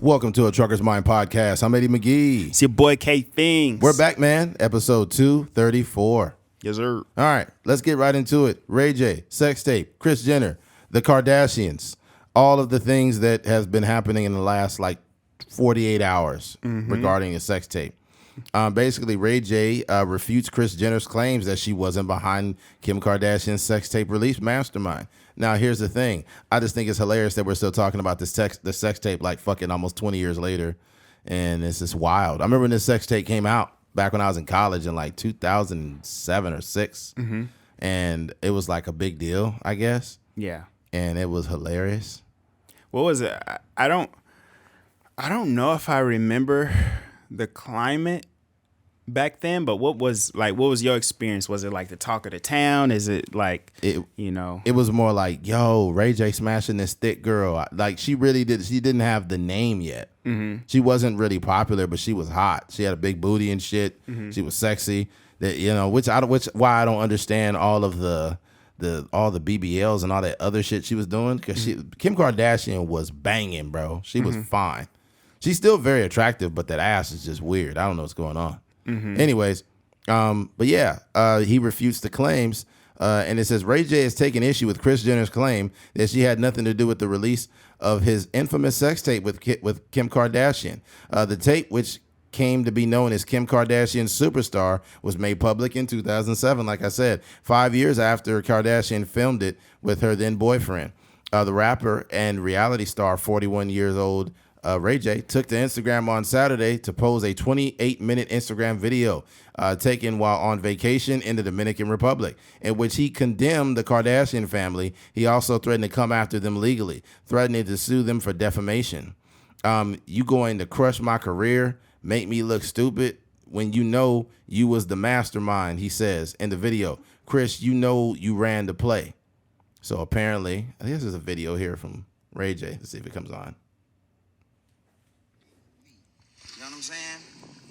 Welcome to a Trucker's Mind podcast. I'm Eddie McGee. It's your boy K Things. We're back, man. Episode 234. Yes, sir. All right, let's get right into it. Ray J, sex tape, Kris Jenner, the Kardashians, all of the things that has been happening in the last 48 hours regarding a sex tape. Basically, Ray J refutes Kris Jenner's claims that she wasn't behind Kim Kardashian's sex tape release mastermind. Now, here's the thing. I just think it's hilarious that we're still talking about the sex tape fucking almost 20 years later. And it's just wild. I remember when this sex tape came out back when I was in college in 2007 or 6. And it was a big deal, I guess. Yeah. And it was hilarious. What was it? I don't know if I remember the climate back then, but what was your experience? Was it the talk of the town? Is it It was more yo, Ray J smashing this thick girl. She really did. She didn't have the name yet. She wasn't really popular, but she was hot. She had a big booty and shit. She was why I don't understand all of the BBLs and all that other shit she was doing, because Kim Kardashian was banging, bro. She was fine. She's still very attractive, but that ass is just weird. I don't know what's going on. Anyways, but yeah, he refutes the claims, and it says Ray J has taken issue with Kris Jenner's claim that she had nothing to do with the release of his infamous sex tape with Kim Kardashian. The tape, which came to be known as Kim Kardashian's Superstar, was made public in 2007, like I said, 5 years after Kardashian filmed it with her then boyfriend. The rapper and reality star, 41 years old, Ray J, took to Instagram on Saturday to pose a 28-minute Instagram video taken while on vacation in the Dominican Republic, in which he condemned the Kardashian family. He also threatened to come after them legally, threatening to sue them for defamation. You going to crush my career, make me look stupid when you know you was the mastermind, he says in the video. Kris, you know you ran the play. So apparently, this is a video here from Ray J. Let's see if it comes on. You know what I'm saying?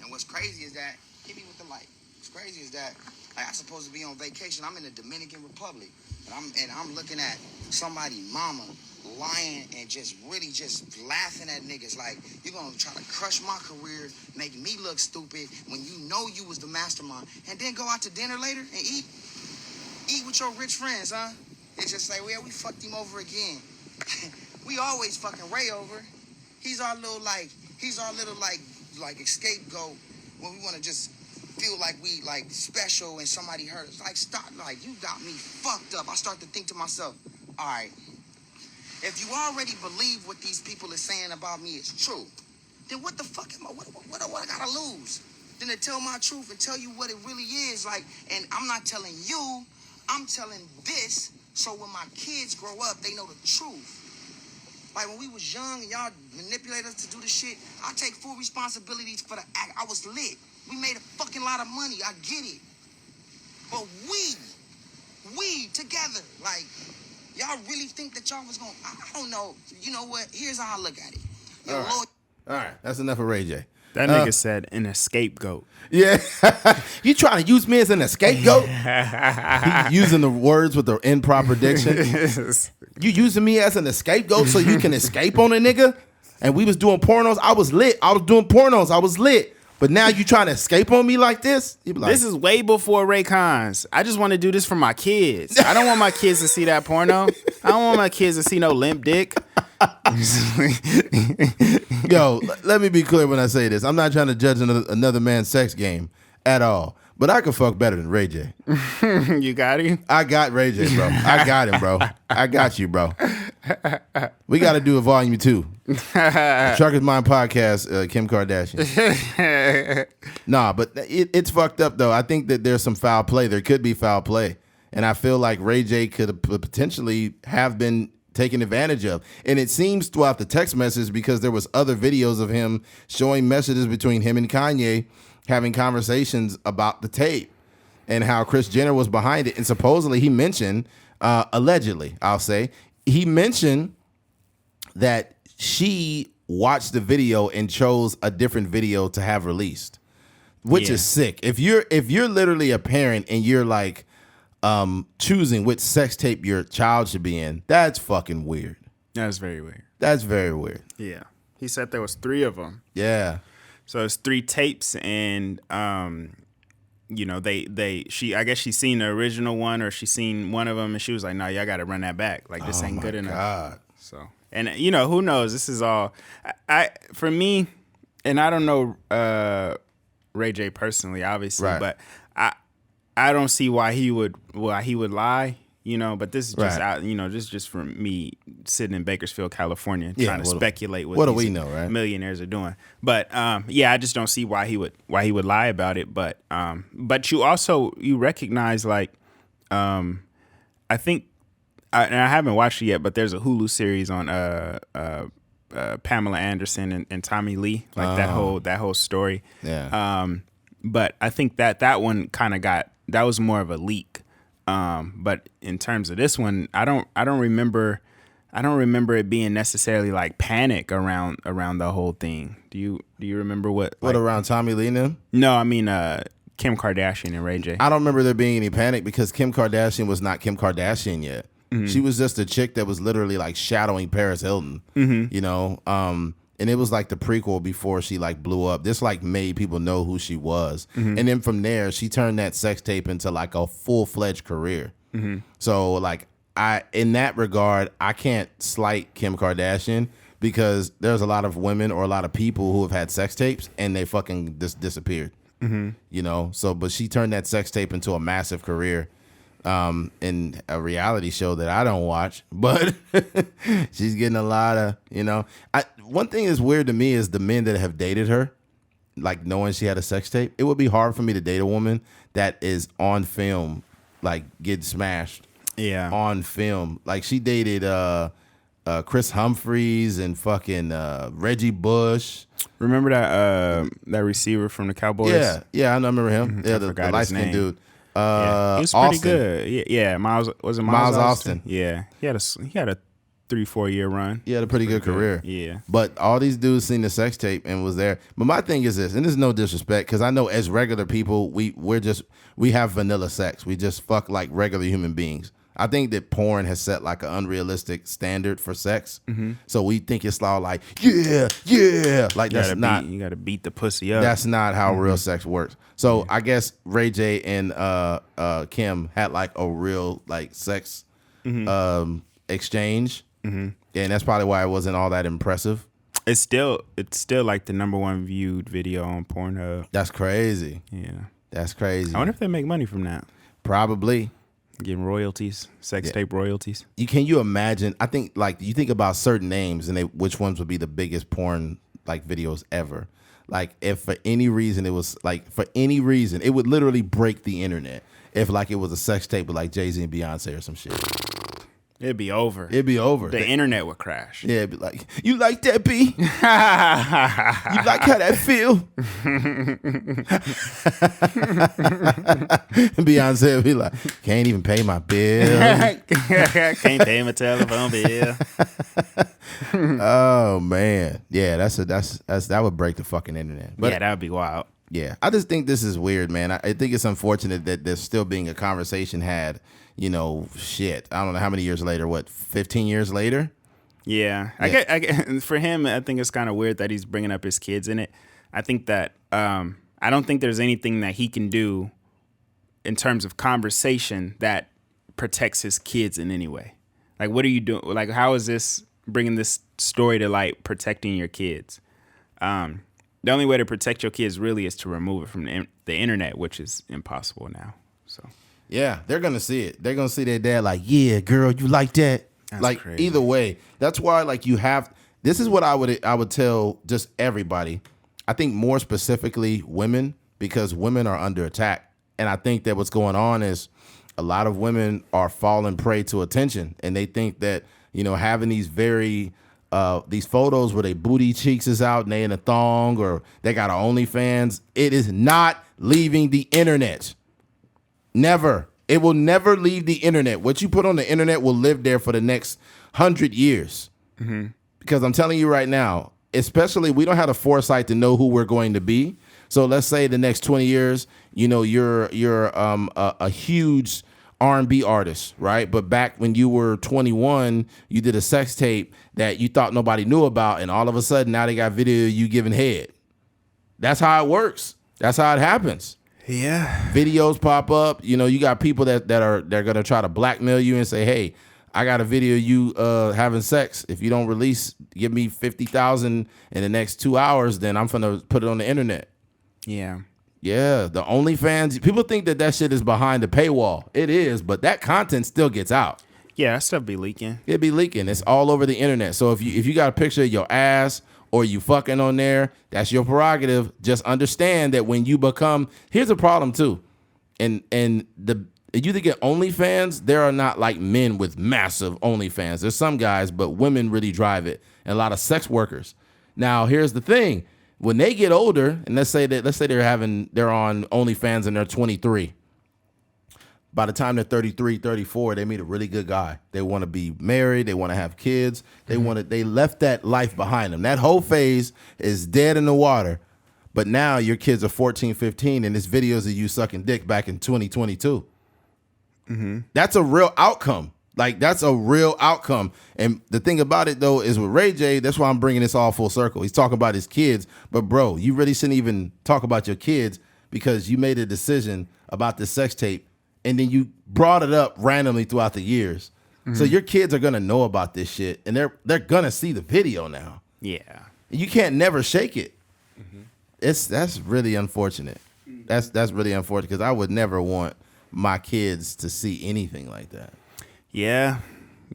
And what's crazy is that, hit me with the light. What's crazy is that I'm supposed to be on vacation. I'm in the Dominican Republic, and I'm looking at somebody mama lying and just really just laughing at niggas you're gonna try to crush my career, make me look stupid when you know you was the mastermind, and then go out to dinner later and eat with your rich friends, huh? It's just well, we fucked him over again. We always fucking Ray over. He's our little scapegoat when we want to just feel like we special and somebody hurt us. Stop, you got me fucked up. I start to think to myself, all right, if you already believe what these people are saying about me is true, then what the fuck am I, what I gotta lose? Then to tell my truth and tell you what it really is, and I'm not telling you, I'm telling this, so when my kids grow up, they know the truth. When we was young and y'all manipulate us to do the shit, I take full responsibility for the act. I was lit. We made a fucking lot of money. I get it. But we together, y'all really think that y'all was going to, I don't know. You know what? Here's how I look at it. All right. That's enough of Ray J. That nigga said an scapegoat. Yeah. You trying to use me as an scapegoat? He using the words with the improper diction. You using me as an scapegoat so you can escape on a nigga? And we was doing pornos. I was lit. I was doing pornos. I was lit. But now you trying to escape on me like this? This is way before Ray Cons. I just want to do this for my kids. I don't want my kids to see that porno. I don't want my kids to see no limp dick. Yo, let me be clear when I say this. I'm not trying to judge another man's sex game at all. But I can fuck better than Ray J. You got him? I got Ray J, bro. I got him, bro. I got you, bro. We got to do a volume 2. Trucker's Mind podcast, Kim Kardashian. Nah, but it's fucked up, though. I think that there's some foul play. There could be foul play. And I feel like Ray J could potentially have been taken advantage of. And it seems throughout the text message, because there was other videos of him showing messages between him and Kanye having conversations about the tape and how Kris Jenner was behind it. And supposedly he mentioned, allegedly, I'll say, he mentioned that she watched the video and chose a different video to have released, which is sick. If you're literally a parent and you're choosing which sex tape your child should be in, that's fucking weird. That's very weird. That's very weird. Yeah. He said there was 3 of them. Yeah. So it's 3 tapes, and you know, I guess she seen the original one, or she seen one of them, and she was like, "No, y'all got to run that back. Like, this ain't good enough." God. So, and you know, who knows? This is all I for me, and I don't know Ray J personally, obviously, Right. but I don't see why he would lie. You know, but this is just Right. out. You know, this is just from me sitting in Bakersfield, California, Yeah, trying to speculate what what do these we know, right? millionaires are doing. But yeah, I just don't see why he would lie about it. But you recognize, like, I think, and I haven't watched it yet, but there's a Hulu series on Pamela Anderson and Tommy Lee, like that whole story. Yeah. But I think that one kind of that was more of a leak. But in terms of this one, I don't remember it being necessarily like panic around the whole thing. Do you remember what around Tommy Lee and them? No, I mean Kim Kardashian and Ray J. I don't remember there being any panic because Kim Kardashian was not Kim Kardashian yet. Mm-hmm. She was just a chick that was literally like shadowing Paris Hilton. Mm-hmm. You know, and it was like the prequel before she like blew up. This like made people know who she was. Mm-hmm. And then from there, she turned that sex tape into like a full-fledged career. Mm-hmm. So like in that regard, I can't slight Kim Kardashian because there's a lot of women or a lot of people who have had sex tapes and they fucking disappeared. Mm-hmm. You know, so but she turned that sex tape into a massive career. In a reality show that I don't watch, but she's getting a lot of, you know, one thing that's weird to me is the men that have dated her, like knowing she had a sex tape. It would be hard for me to date a woman that is on film, like get smashed. Yeah. On film. Like she dated Chris Humphries and fucking Reggie Bush. Remember that receiver from the Cowboys? Yeah, I remember him. Mm-hmm. Yeah, the light-skinned dude. Yeah. He was pretty good. Yeah, Miles Austin? Yeah, he had a 3-4 year run. He had a pretty good career. Yeah, but all these dudes seen the sex tape and was there. But my thing is this, and this is no disrespect, because I know as regular people, we have vanilla sex. We just fuck like regular human beings. I think that porn has set like an unrealistic standard for sex. Mm-hmm. So we think it's all like, yeah. Like that's not. You got to beat the pussy up. That's not how real sex works. So I guess Ray J and Kim had like a real like sex exchange. Mm-hmm. And that's probably why it wasn't all that impressive. It's still like the #1 viewed video on Pornhub. That's crazy. Yeah. That's crazy. I wonder if they make money from that. Probably. Getting royalties, sex tape royalties. Can you imagine? I think like you think about certain names and which ones would be the biggest porn like videos ever. Like if for any reason it would literally break the internet. If like it was a sex tape with like Jay-Z and Beyonce or some shit. It'd be over. The internet would crash. Yeah, it'd be like, you like that, B? You like how that feel? Beyonce would be like, can't even pay my bill. Can't pay my telephone bill. Oh man, yeah, that would break the fucking internet. But, yeah, that would be wild. Yeah, I just think this is weird, man. I think it's unfortunate that there's still being a conversation had. You know, shit. I don't know how many years later. What, 15 years later? Yeah. I get, for him, I think it's kind of weird that he's bringing up his kids in it. I think that I don't think there's anything that he can do in terms of conversation that protects his kids in any way. Like, what are you doing? Like, how is this bringing this story to light, protecting your kids? The only way to protect your kids really is to remove it from the internet, which is impossible now. So. Yeah, they're going to see it. They're going to see their dad like, yeah, girl, you like that? That's like, crazy. Either way. That's why, like, this is what I would tell just everybody. I think more specifically women, because women are under attack. And I think that what's going on is a lot of women are falling prey to attention. And they think that, you know, having these these photos where their booty cheeks is out and they in a thong or they got an OnlyFans, it is not leaving the internet. Never. It will never leave the internet. What you put on the internet will live there for the next 100 years. Mm-hmm. Because I'm telling you right now, especially we don't have the foresight to know who we're going to be. So let's say the next 20 years, you know, you're a huge R&B artists, right? But back when you were 21, you did a sex tape that you thought nobody knew about, and all of a sudden now they got video of you giving head. That's how it works. That's how it happens. Yeah. Videos pop up. You know, you got people they're gonna try to blackmail you and say, hey, I got a video of you having sex. If you don't release, give me 50,000 in the next 2 hours, then I'm gonna put it on the internet. Yeah. Yeah, the OnlyFans. People think that shit is behind the paywall. It is, but that content still gets out. Yeah, that stuff be leaking. It be leaking. It's all over the internet. So if you got a picture of your ass or you fucking on there, that's your prerogative. Just understand that when you become, here's a problem too, and you think at OnlyFans, there are not like men with massive OnlyFans. There's some guys, but women really drive it, and a lot of sex workers. Now, here's the thing. When they get older, and let's say they're on OnlyFans and they're 23. By the time they're 33, 34, they meet a really good guy. They want to be married. They want to have kids. They left that life behind them. That whole phase is dead in the water. But now your kids are 14, 15, and this videos of you sucking dick back in 2022. Mm-hmm. That's a real outcome. Like, that's a real outcome. And the thing about it, though, is with Ray J, that's why I'm bringing this all full circle. He's talking about his kids. But, bro, you really shouldn't even talk about your kids because you made a decision about the sex tape, and then you brought it up randomly throughout the years. Mm-hmm. So your kids are going to know about this shit, and they're going to see the video now. Yeah. You can't never shake it. Mm-hmm. That's really unfortunate. That's really unfortunate because I would never want my kids to see anything like that. Yeah.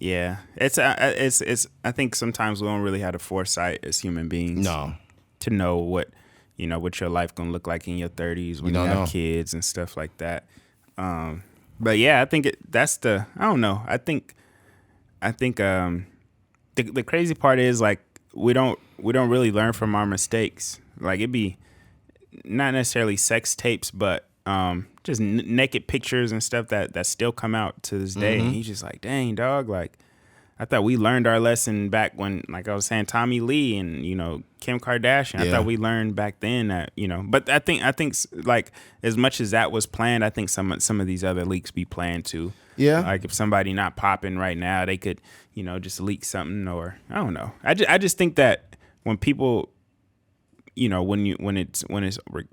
It's I think sometimes we don't really have the foresight as human beings. No. To know what your life gonna look like in your 30s when you have kids and stuff like that. But yeah, I think I don't know. I think the crazy part is like we don't really learn from our mistakes. Like it'd be not necessarily sex tapes, but just naked pictures and stuff that still come out to this day. Mm-hmm. And he's just like, dang, dog, like I thought we learned our lesson back when, like I was saying, Tommy Lee and Kim Kardashian. Yeah. I thought we learned back then that but I think like as much as that was planned, I think some of these other leaks be planned too. Yeah, like if somebody not popping right now, they could just leak something, or I don't know. I just think that when people when it's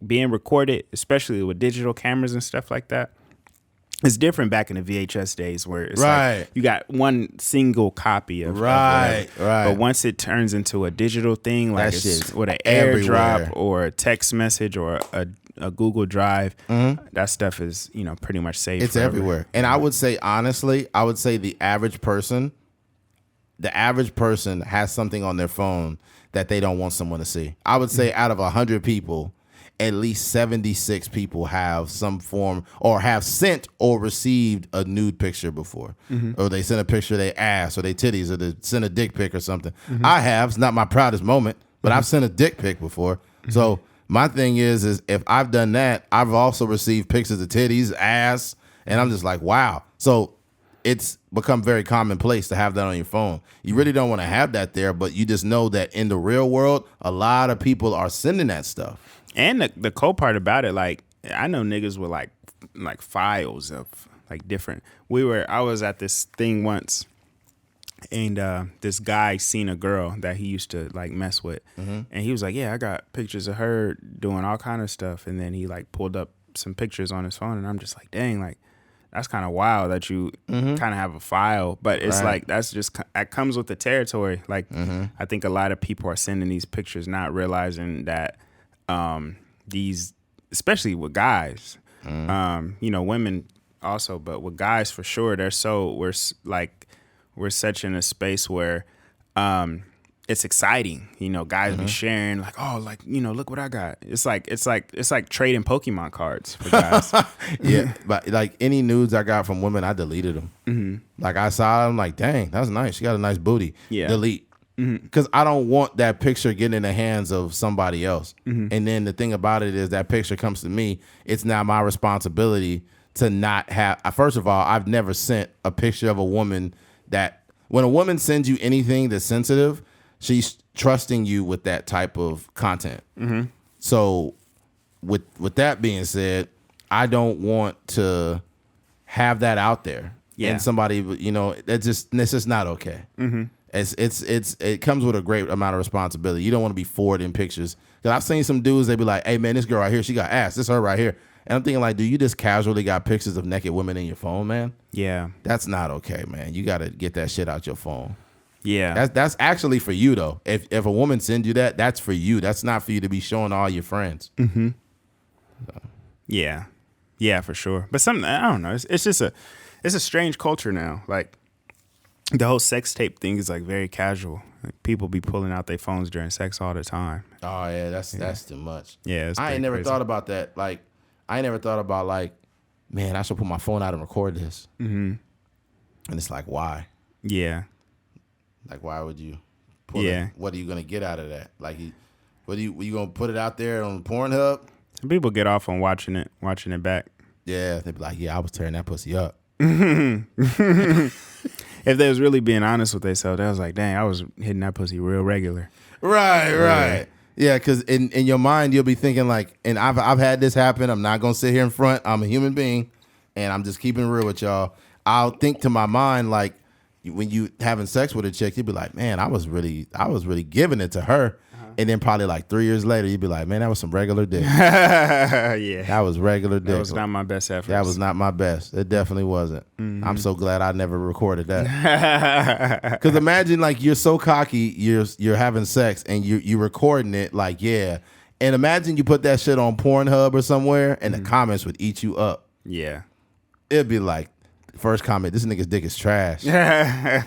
being recorded, especially with digital cameras and stuff like that, it's different back in the VHS days where it's like you got one single copy of right. But once it turns into a digital thing, like it's with an AirDrop or a text message or a Google Drive, that stuff is pretty much safe. It's forever. everywhere. And I would say honestly, the average person has something on their phone that they don't want someone to see. I would say out of 100 people, at least 76 people have some form or have sent or received a nude picture before. Mm-hmm. Or they sent a picture of their ass or their titties, or they sent a dick pic or something. Mm-hmm. I have. It's not my proudest moment, but I've sent a dick pic before. Mm-hmm. So my thing is if I've done that, I've also received pictures of titties, ass, and I'm just like, wow. So it's become very commonplace to have that on your phone. You really don't want to have that there, but you just know that in the real world, a lot of people are sending that stuff. And the cool part about it, like I know niggas with like files of like different. I was at this thing once, and this guy seen a girl that he used to like mess with, and he was like, "Yeah, I got pictures of her doing all kind of stuff." And then he like pulled up some pictures on his phone, and I'm just like, "Dang, like." That's kind of wild that you kind of have a file, but it's like that comes with the territory. Like I think a lot of people are sending these pictures not realizing that these, especially with guys, women also, but with guys for sure, we're such in a space where it's exciting. Guys be sharing like, oh, like, look what I got. It's like trading Pokemon cards for guys. Yeah, but like any nudes I got from women, I deleted them. Mm-hmm. Like I saw them, like, dang, that's nice. She got a nice booty. Yeah. Delete. Because I don't want that picture getting in the hands of somebody else. Mm-hmm. And then the thing about it is that picture comes to me. It's now my responsibility to not have. First of all, I've never sent a picture of a woman that when a woman sends you anything that's sensitive, she's trusting you with that type of content. Mm-hmm. So with that being said, I don't want to have that out there. Yeah. And somebody, you know, it's just not okay. Mm-hmm. It comes with a great amount of responsibility. You don't want to be forwarding pictures. Because I've seen some dudes, they be like, hey, man, this girl right here, she got ass. This her right here. And I'm thinking like, dude, you just casually got pictures of naked women in your phone, man? Yeah. That's not okay, man. You got to get that shit out your phone. Yeah. That's actually for you, though. If a woman sends you that, that's for you. That's not for you to be showing all your friends. Mm-hmm. So. Yeah. Yeah, for sure. But I don't know. It's just it's a strange culture now. Like, the whole sex tape thing is like very casual. Like, people be pulling out their phones during sex all the time. Oh yeah, that's too much. Yeah, I ain't never thought about that. Like, I ain't never thought about like, man, I should put my phone out and record this. Mm-hmm. And it's like, why? Yeah. Like, why would you? Pull it? What are you gonna get out of that? Like, you gonna put it out there on Pornhub? Some people get off on watching it back. Yeah, they be like, yeah, I was tearing that pussy up. If they was really being honest with themselves, they was like, dang, I was hitting that pussy real regular. Right. Yeah, because in your mind, you'll be thinking like, and I've had this happen. I'm not going to sit here in front. I'm a human being, and I'm just keeping it real with y'all. I'll think to my mind, like, when you having sex with a chick, you'd be like, man, I was really giving it to her. And then probably like 3 years later, you'd be like, man, that was some regular dick. Yeah. That was regular dick. That was not my best effort. That was not my best. It definitely wasn't. Mm-hmm. I'm so glad I never recorded that. Because imagine like you're so cocky, you're having sex and you recording it like, yeah. And imagine you put that shit on Pornhub or somewhere and the comments would eat you up. Yeah. It'd be like, first comment, this nigga's dick is trash. Yeah.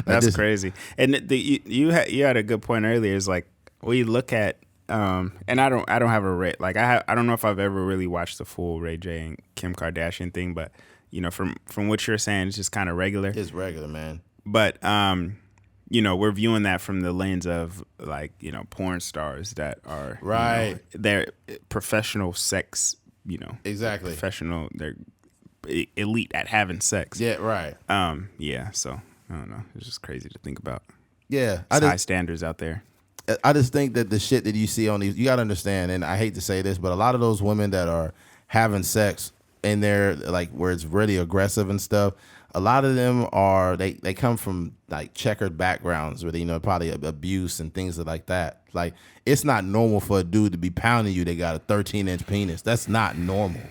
That's crazy. And you had a good point earlier. Is like we look at and I don't have a like I don't know if I've ever really watched the full Ray J and Kim Kardashian thing, but you know from what you're saying, it's just kind of regular. It's regular, man. But you know, we're viewing that from the lens of like, you know, porn stars that are right. You know, they're professional sex. You know, exactly. Professional. They're elite at having sex. Yeah. Right. Yeah. So. I don't know. It's just crazy to think about. Yeah. High standards out there. I just think that the shit that you see on these, you got to understand, and I hate to say this, but a lot of those women that are having sex in there, like where it's really aggressive and stuff, a lot of them are, they come from like checkered backgrounds where they, you know, probably abuse and things like that. Like, it's not normal for a dude to be pounding you. They got a 13-inch penis. That's not normal.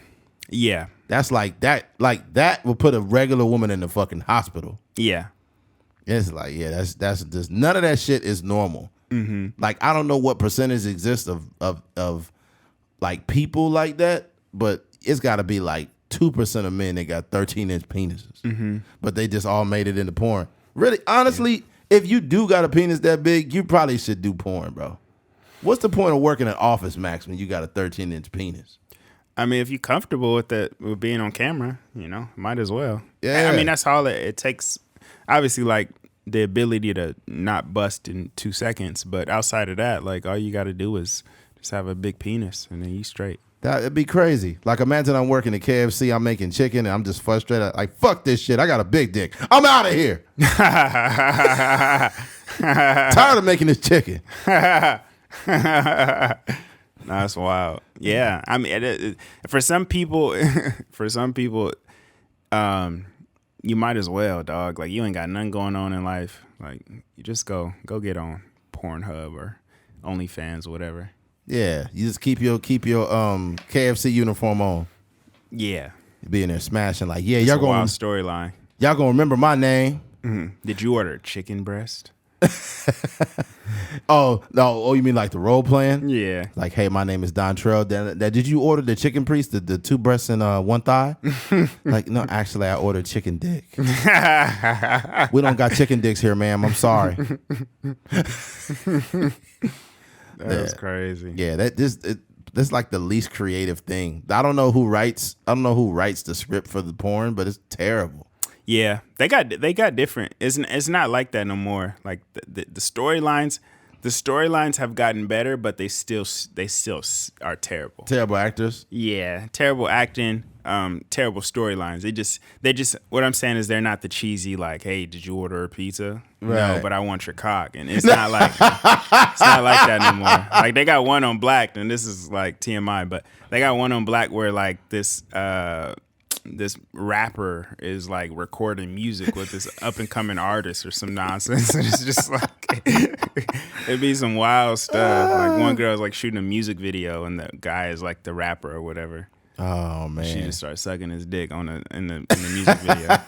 Yeah. That's like that will put a regular woman in the fucking hospital. Yeah. It's like, yeah, that's just none of that shit is normal. Mm-hmm. Like, I don't know what percentage exists of like people like that, but it's got to be like 2% of men that got 13-inch penises, mm-hmm. but they just all made it into porn. Really, honestly, if you do got a penis that big, you probably should do porn, bro. What's the point of working at Office Max when you got a 13-inch penis? I mean, if you're comfortable with being on camera, you know, might as well. Yeah. I mean, that's all it takes. Obviously, like the ability to not bust in 2 seconds, but outside of that, like all you got to do is just have a big penis and then you straight. That'd be crazy. Like, imagine I'm working at KFC, I'm making chicken, and I'm just frustrated. Like, fuck this shit. I got a big dick. I'm out of here. Tired of making this chicken. That's wild. Yeah, I mean, for some people, you might as well, dog. Like, you ain't got nothing going on in life. Like, you just go get on Pornhub or OnlyFans or whatever. Yeah, you just keep your KFC uniform on. Yeah, be in there smashing like, yeah, it's y'all a gonna wild storyline. Y'all gonna remember my name. Mm-hmm. Did you order chicken breast? Oh no! Oh, you mean like the role playing? Yeah. Like, hey, my name is Dontrell. Did you order the chicken priest, the 2 breasts and 1 thigh? Like, no, actually, I ordered chicken dick. We don't got chicken dicks here, ma'am. I'm sorry. That's crazy. Yeah, that's like the least creative thing. I don't know who writes the script for the porn, but it's terrible. Yeah, they got different. It's not like that no more. Like the storylines, The storylines have gotten better, but they still are terrible. Terrible actors. Yeah, terrible acting, terrible storylines. They just. What I'm saying is they're not the cheesy like, hey, did you order a pizza? Right. No, but I want your cock, and it's not like that no more. Like they got one on Black, and this is like TMI, but they got one on Black where like this rapper is like recording music with this up and coming artist or some nonsense. And it's just like it'd be some wild stuff. Like one girl is like shooting a music video and the guy is like the rapper or whatever. Oh man. She just starts sucking his dick in the music video.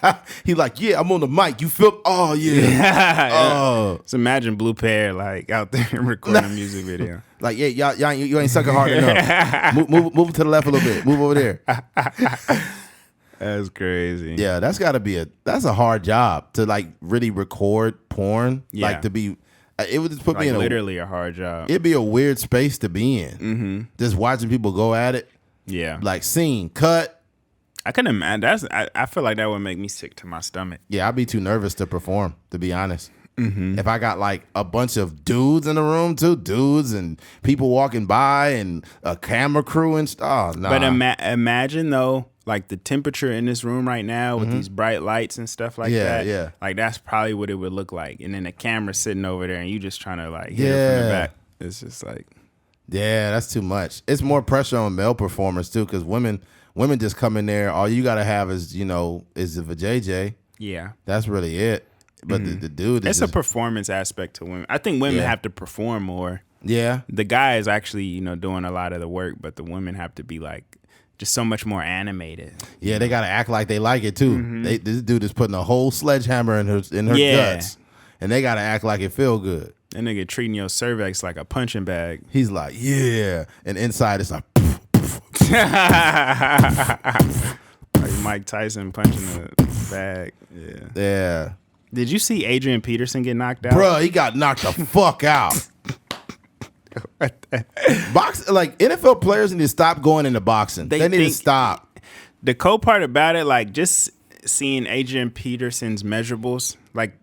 He like, yeah, I'm on the mic. You feel? Oh yeah. Yeah. Oh. So imagine Blue Pear like out there recording a music video. Like, yeah, y'all you ain't sucking hard enough. Move to the left a little bit. Move over there. That's crazy. Yeah, that's got to be that's a hard job to like really record porn. Yeah. Like to be, it would just put Like me in literally a hard job. It'd be a weird space to be in. Mm-hmm. Just watching people go at it. Yeah. Like scene, cut. I can imagine. I feel like that would make me sick to my stomach. Yeah, I'd be too nervous to perform, to be honest. Mm-hmm. If I got like a bunch of dudes in the room too, dudes and people walking by and a camera crew and stuff. Oh, nah. But imagine though, like the temperature in this room right now with these bright lights and stuff like that. Yeah. Like that's probably what it would look like. And then the camera sitting over there and you just trying to like hit it from the back. It's just like. Yeah, that's too much. It's more pressure on male performers too, because women just come in there. All you gotta have is is the vajayjay. Yeah, that's really it. But the dude, it's a performance aspect to women. I think women have to perform more. Yeah, the guy is actually doing a lot of the work, but the women have to be like just so much more animated. Yeah, they gotta act like they like it too. Mm-hmm. This dude is putting a whole sledgehammer in her guts, and they gotta act like it feel good. That nigga treating your cervix like a punching bag. He's like, yeah. And inside it's like, like Mike Tyson punching a bag. Yeah. Yeah. Did you see Adrian Peterson get knocked out? Bruh, he got knocked the fuck out. Like NFL players need to stop going into boxing. They need to stop. The cool part about it, like just seeing Adrian Peterson's measurables, like,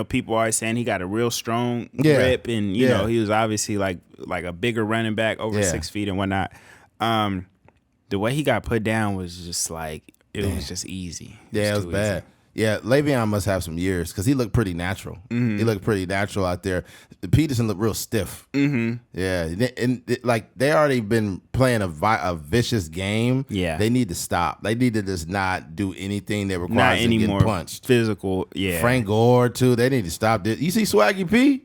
people always saying he got a real strong grip, and he was obviously like a bigger running back, over 6 feet and whatnot. The way he got put down was just like it was just easy. Yeah, it was bad. Yeah, Le'Veon must have some years because he looked pretty natural. Mm-hmm. He looked pretty natural out there. Peterson looked real stiff. Mm-hmm. Yeah, and like they already been playing a vicious game. Yeah, they need to stop. They need to just not do anything that requires them getting punched. Physical. Yeah, Frank Gore too. They need to stop this. You see Swaggy P?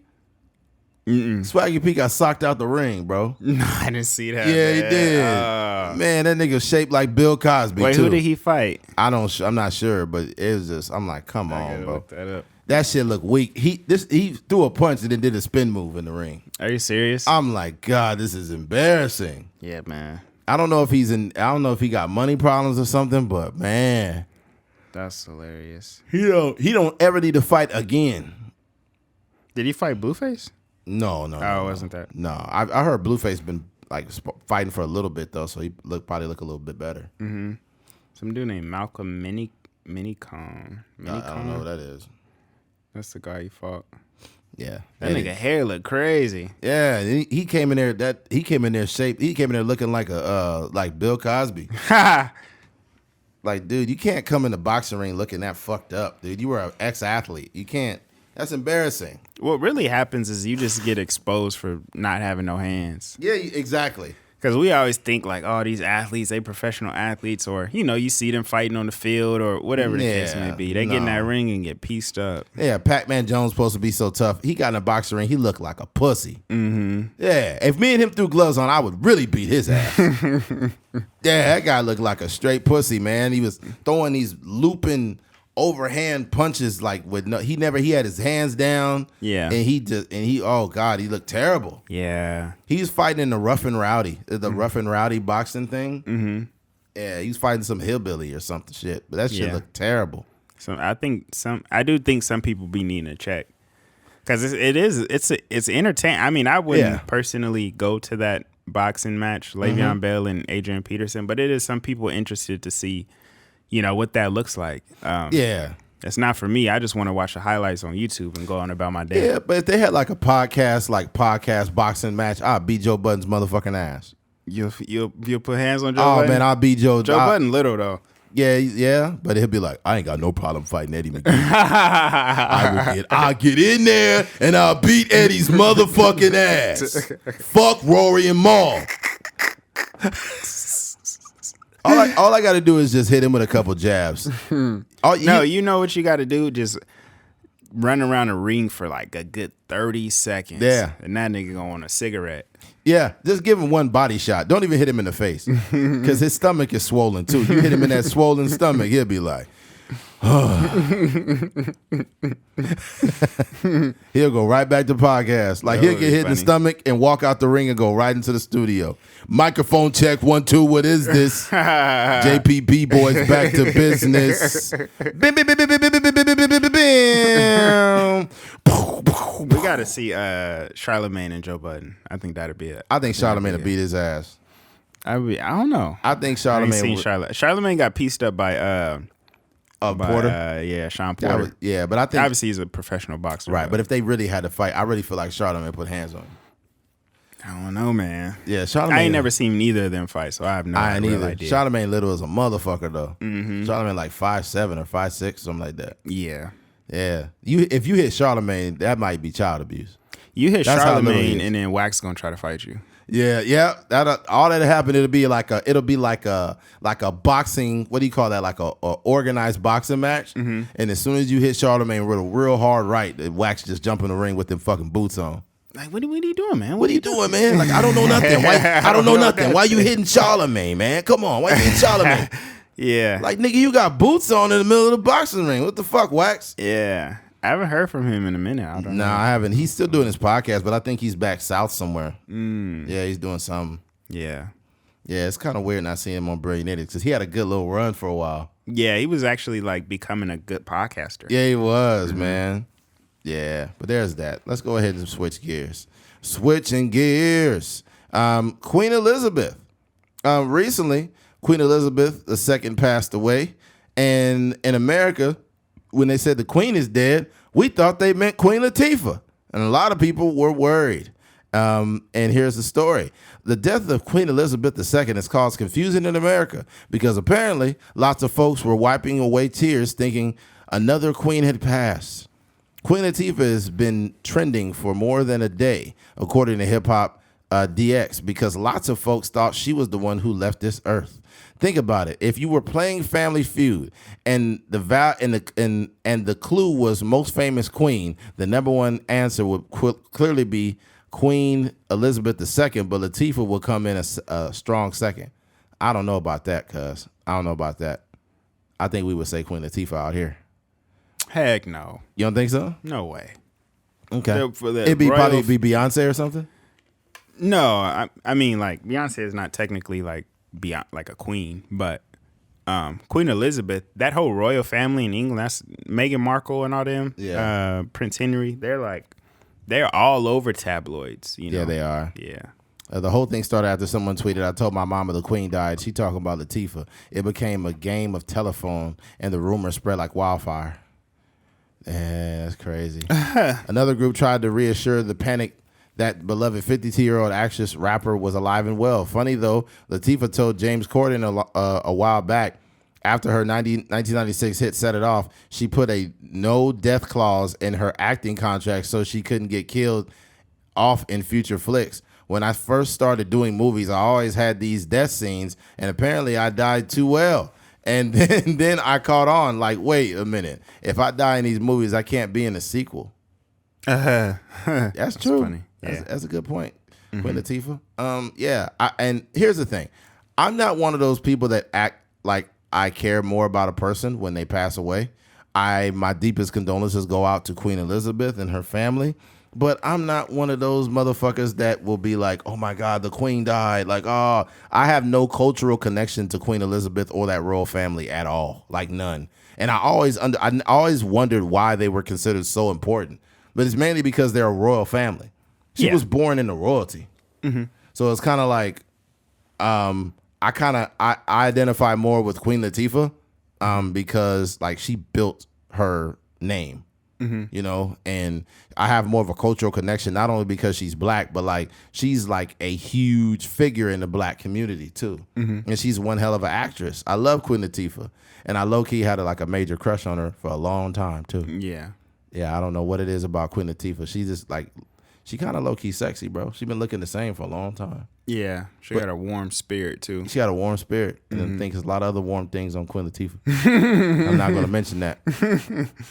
Mm-mm. Swaggy P got socked out the ring, bro. No, I didn't see that. Yeah, he did. Man, that nigga shaped like Bill Cosby. Wait, too. Who did he fight? I'm not sure, but it was just. I'm like, come on, bro. Look that up. That shit looked weak. He threw a punch and then did a spin move in the ring. Are you serious? I'm like, God, this is embarrassing. Yeah, man. I don't know if he got money problems or something, but man, that's hilarious. He don't ever need to fight again. Did he fight Blueface? No. Oh, it wasn't that? No, I heard Blueface been like fighting for a little bit though, so he probably look a little bit better. Mm-hmm. Some dude named Malcolm Minicon. I don't know what that is. That's the guy he fought. Yeah, that nigga hair look crazy. Yeah, he came in there. He came in there shaped. He came in there looking like like Bill Cosby. Like, dude, you can't come in the boxing ring looking that fucked up, dude. You were an ex-athlete. You can't. That's embarrassing. What really happens is you just get exposed for not having no hands. Yeah, exactly. Because we always think like, oh, these athletes, they professional athletes, or, you see them fighting on the field or whatever the case may be. They get in that ring and get pieced up. Yeah, Pac-Man Jones supposed to be so tough. He got in a boxing ring. He looked like a pussy. Mm-hmm. Yeah, if me and him threw gloves on, I would really beat his ass. Yeah, that guy looked like a straight pussy, man. He was throwing these looping overhand punches like he had his hands down. Yeah. And oh God, he looked terrible. Yeah. He was fighting in the rough and rowdy boxing thing. Mm-hmm. Yeah, he was fighting some hillbilly or something shit. But that shit looked terrible. So I do think some people be needing a check. Cause it's entertaining. I mean, I wouldn't personally go to that boxing match, Le'Veon Bell and Adrian Peterson, but it is some people interested to see what that looks like. Yeah. It's not for me. I just want to watch the highlights on YouTube and go on about my day. Yeah, but if they had like a podcast boxing match, I'll beat Joe Budden's motherfucking ass. You'll put hands on Joe Button? Oh man, I'll beat Joe. Joe Button little though. Yeah, but he'll be like, I ain't got no problem fighting Eddie McGee. I'll get in there and I'll beat Eddie's motherfucking ass. Fuck Rory and Maul. All I got to do is just hit him with a couple jabs. You know what you got to do? Just run around the ring for like a good 30 seconds. Yeah. And that nigga go on a cigarette. Yeah, just give him one body shot. Don't even hit him in the face because his stomach is swollen too. You hit him in that swollen stomach, he'll be like, he'll go right back to podcast. Like he'll get hit in the stomach and walk out the ring and go right into the studio. Microphone check 1 2. What is this? JPB boys back to business. We got to see Charlemagne and Joe Budden. I think that'd be it. I think Charlemagne will beat his ass. I don't know. I think Charlemagne. Charlemagne got pieced up by Porter. Sean Porter. But I think obviously he's a professional boxer. Right, but if they really had to fight, I really feel like Charlemagne put hands on him. I don't know, man. Yeah, Charlemagne. I ain't never seen neither of them fight, so I have no idea. Charlemagne little is a motherfucker though. Mm-hmm. Charlemagne like 5'7" or 5'6", something like that. Yeah. Yeah. If you hit Charlemagne, that might be child abuse. You hit Charlemagne and then Wax gonna try to fight you. Yeah. That all that'll happen. It'll be like a boxing. What do you call that? Like a organized boxing match. Mm-hmm. And as soon as you hit Charlemagne with a real hard right, Wax just jump in the ring with them fucking boots on. Like, what are you doing, man? What are you doing, man? Like, I don't know nothing. I don't know nothing. Why you hitting Charlemagne, man? Come on, why you hitting Charlemagne? Yeah. Like, nigga, you got boots on in the middle of the boxing ring. What the fuck, Wax? Yeah. I haven't heard from him in a minute. I don't know. I haven't. He's still doing his podcast, but I think he's back south somewhere. Yeah, he's doing something. Yeah. Yeah, it's kind of weird not seeing him on Brilliant Idiots because he had a good little run for a while. Yeah, he was actually like becoming a good podcaster. Yeah, he was, man. Yeah, but there's that. Let's go ahead and switch gears. Switching gears. Queen Elizabeth. Recently, Queen Elizabeth II passed away. And in America, when they said the Queen is dead, we thought they meant Queen Latifah. And a lot of people were worried. And here's the story. The death of Queen Elizabeth II has caused confusion in America because apparently lots of folks were wiping away tears thinking another queen had passed. Queen Latifah has been trending for more than a day, according to Hip Hop DX, because lots of folks thought she was the one who left this earth. Think about it. If you were playing Family Feud and the clue was most famous queen, the number one answer would clearly be Queen Elizabeth II, but Latifah will come in a strong second. I don't know about that, cuz. I don't know about that. I think we would say Queen Latifah out here. Heck no. You don't think so? No way. Okay. It'd probably be Beyonce or something? No, I mean, like, Beyonce is not technically like a queen, but Queen Elizabeth, that whole royal family in England, that's Meghan Markle and all them, Prince Henry, they're all over tabloids, you know? Yeah, they are. Yeah. The whole thing started after someone tweeted, I told my mama the queen died. She talking about Latifah. It became a game of telephone, and the rumor spread like wildfire. Yeah, that's crazy. Another group tried to reassure the panic that beloved 52-year-old actress rapper was alive and well. Funny, though, Latifah told James Corden a while back, after her 1996 hit Set It Off, she put a no-death clause in her acting contract so she couldn't get killed off in future flicks. When I first started doing movies, I always had these death scenes, and apparently I died too well. And then I caught on, like, wait a minute. If I die in these movies, I can't be in a sequel. That's true. Funny. Yeah. That's a good point, Queen Latifah. Yeah. And here's the thing. I'm not one of those people that act like I care more about a person when they pass away. My deepest condolences go out to Queen Elizabeth and her family. But I'm not one of those motherfuckers that will be like, oh my God, the queen died. Like, oh, I have no cultural connection to Queen Elizabeth or that royal family at all. Like none. And I always wondered why they were considered so important. But it's mainly because they're a royal family. She was born into royalty. Mm-hmm. So it's kind of like, I identify more with Queen Latifah because like she built her name. You know, and I have more of a cultural connection, not only because she's black, but like she's like a huge figure in the black community too. And she's one hell of an actress. I love Queen Latifah, and I low key had like a major crush on her for a long time too. Yeah, I don't know what it is about Queen Latifah. She just like, she kind of low key sexy, bro. She been looking the same for a long time. Yeah, she got a warm spirit too. She got a warm spirit, and I think there's a lot of other warm things on Queen Latifah. I'm not going to mention that.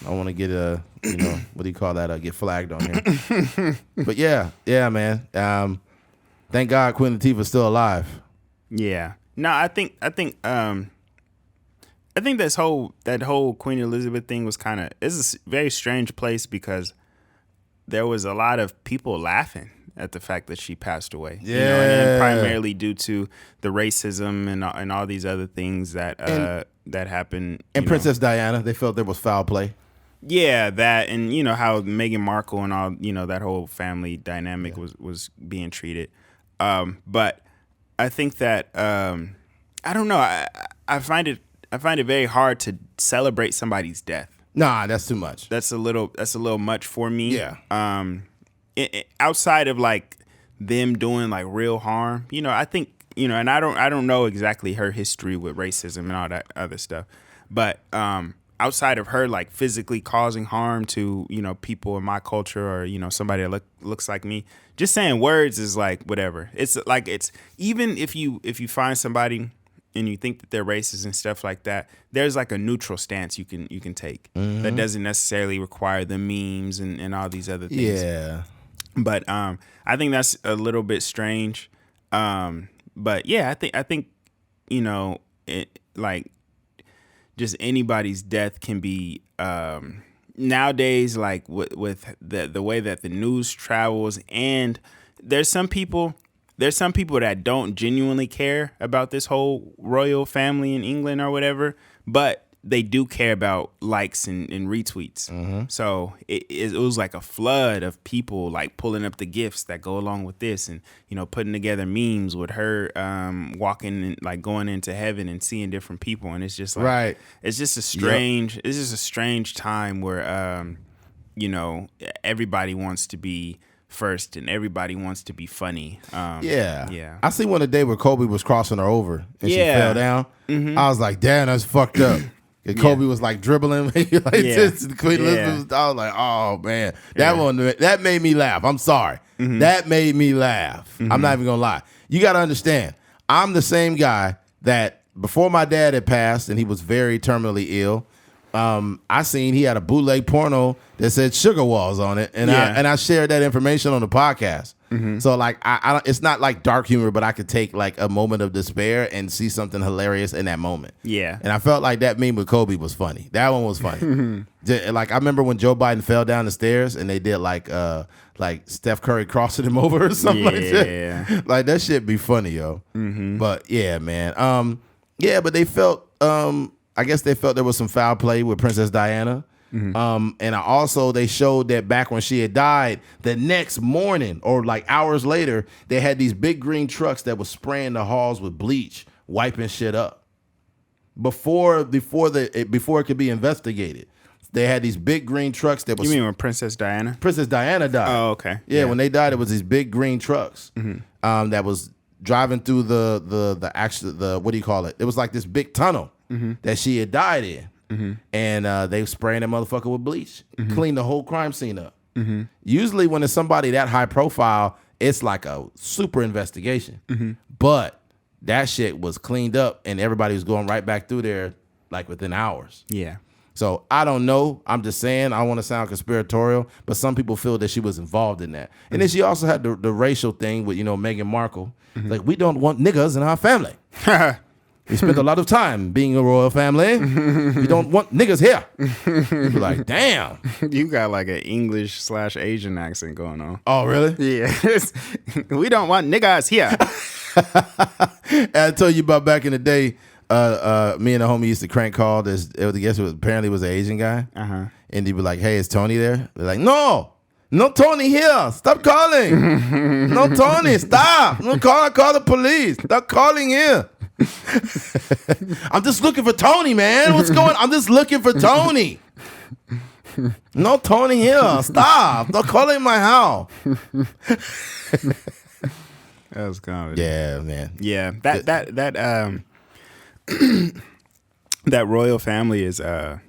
I want to get you know, what do you call that? Get flagged on here. But yeah, man. Thank God Queen Latifah's still alive. Yeah. No, I think that whole Queen Elizabeth thing was it's a very strange place because there was a lot of people laughing at the fact that she passed away. Yeah. You know, and primarily due to the racism and all these other things that happened. And Princess Diana, they felt there was foul play. Yeah, that, and you know how Meghan Markle and all, you know, that whole family dynamic was being treated. But I think that I don't know. I find it very hard to celebrate somebody's death. Nah, that's too much. That's a little much for me. Yeah. Outside of like them doing like real harm, you know, I think, you know, and I don't know exactly her history with racism and all that other stuff, but outside of her like physically causing harm to, you know, people in my culture or, you know, somebody that looks like me, just saying words is like whatever. It's like, it's even if you find somebody and you think that they're racist and stuff like that, there's like a neutral stance you can take that doesn't necessarily require the memes and all these other things. Yeah. But I think that's a little bit strange. But yeah, I think you know, it, like just anybody's death can be nowadays, like with the way that the news travels, and there's some people that don't genuinely care about this whole royal family in England or whatever, but they do care about likes and retweets. So it was like a flood of people like pulling up the gifts that go along with this, and you know, putting together memes with her walking and like going into heaven and seeing different people, and it's just like, right. It's just a strange time where you know, everybody wants to be first and everybody wants to be funny. Yeah. I seen one the day where Kobe was crossing her over and she fell down. I was like, damn, that's fucked up. And Kobe was like dribbling like this. Queen Elizabeth, I was like, oh man, that made me laugh. I'm sorry. That made me laugh. I'm not even gonna lie. You got to understand, I'm the same guy that before my dad had passed and he was very terminally ill, I seen he had a bootleg porno that said Sugar Walls on it, and I shared that information on the podcast. So like, I it's not like dark humor, but I could take like a moment of despair and see something hilarious in that moment. Yeah, and I felt like that meme with Kobe was funny. That one was funny. Like I remember when Joe Biden fell down the stairs and they did like Steph Curry crossing him over or something like that. Like that shit be funny, yo. But yeah, man. But they felt I guess they felt there was some foul play with Princess Diana. And they showed that back when she had died, the next morning or like hours later, they had these big green trucks that was spraying the halls with bleach, wiping shit up. Before it could be investigated, they had these big green trucks that was. You mean when Princess Diana? Princess Diana died. Oh, okay. Yeah, when they died, it was these big green trucks that was driving through the what do you call it? It was like this big tunnel that she had died in. And they spraying that motherfucker with bleach, clean the whole crime scene up. Usually when it's somebody that high profile, it's like a super investigation. But that shit was cleaned up and everybody was going right back through there like within hours. Yeah. So I don't know. I'm just saying, I don't want to sound conspiratorial, but some people feel that she was involved in that. And then she also had the racial thing with, you know, Meghan Markle. Like, we don't want niggas in our family. We spend a lot of time being a royal family. We don't want niggas here. You'd be like, damn. You got like an English/Asian accent going on. Oh, really? Yeah. We don't want niggas here. And I told you about back in the day, me and the homie used to crank call. Apparently it was an Asian guy. And he'd be like, hey, is Tony there? They're like, no Tony here. Stop calling. No Tony, stop. No call the police. Stop calling here. I'm just looking for Tony, man. What's going on? I'm just looking for Tony. No Tony Hill. Stop. Don't call him my house. That was comedy. Yeah, man. Yeah, that that royal family is I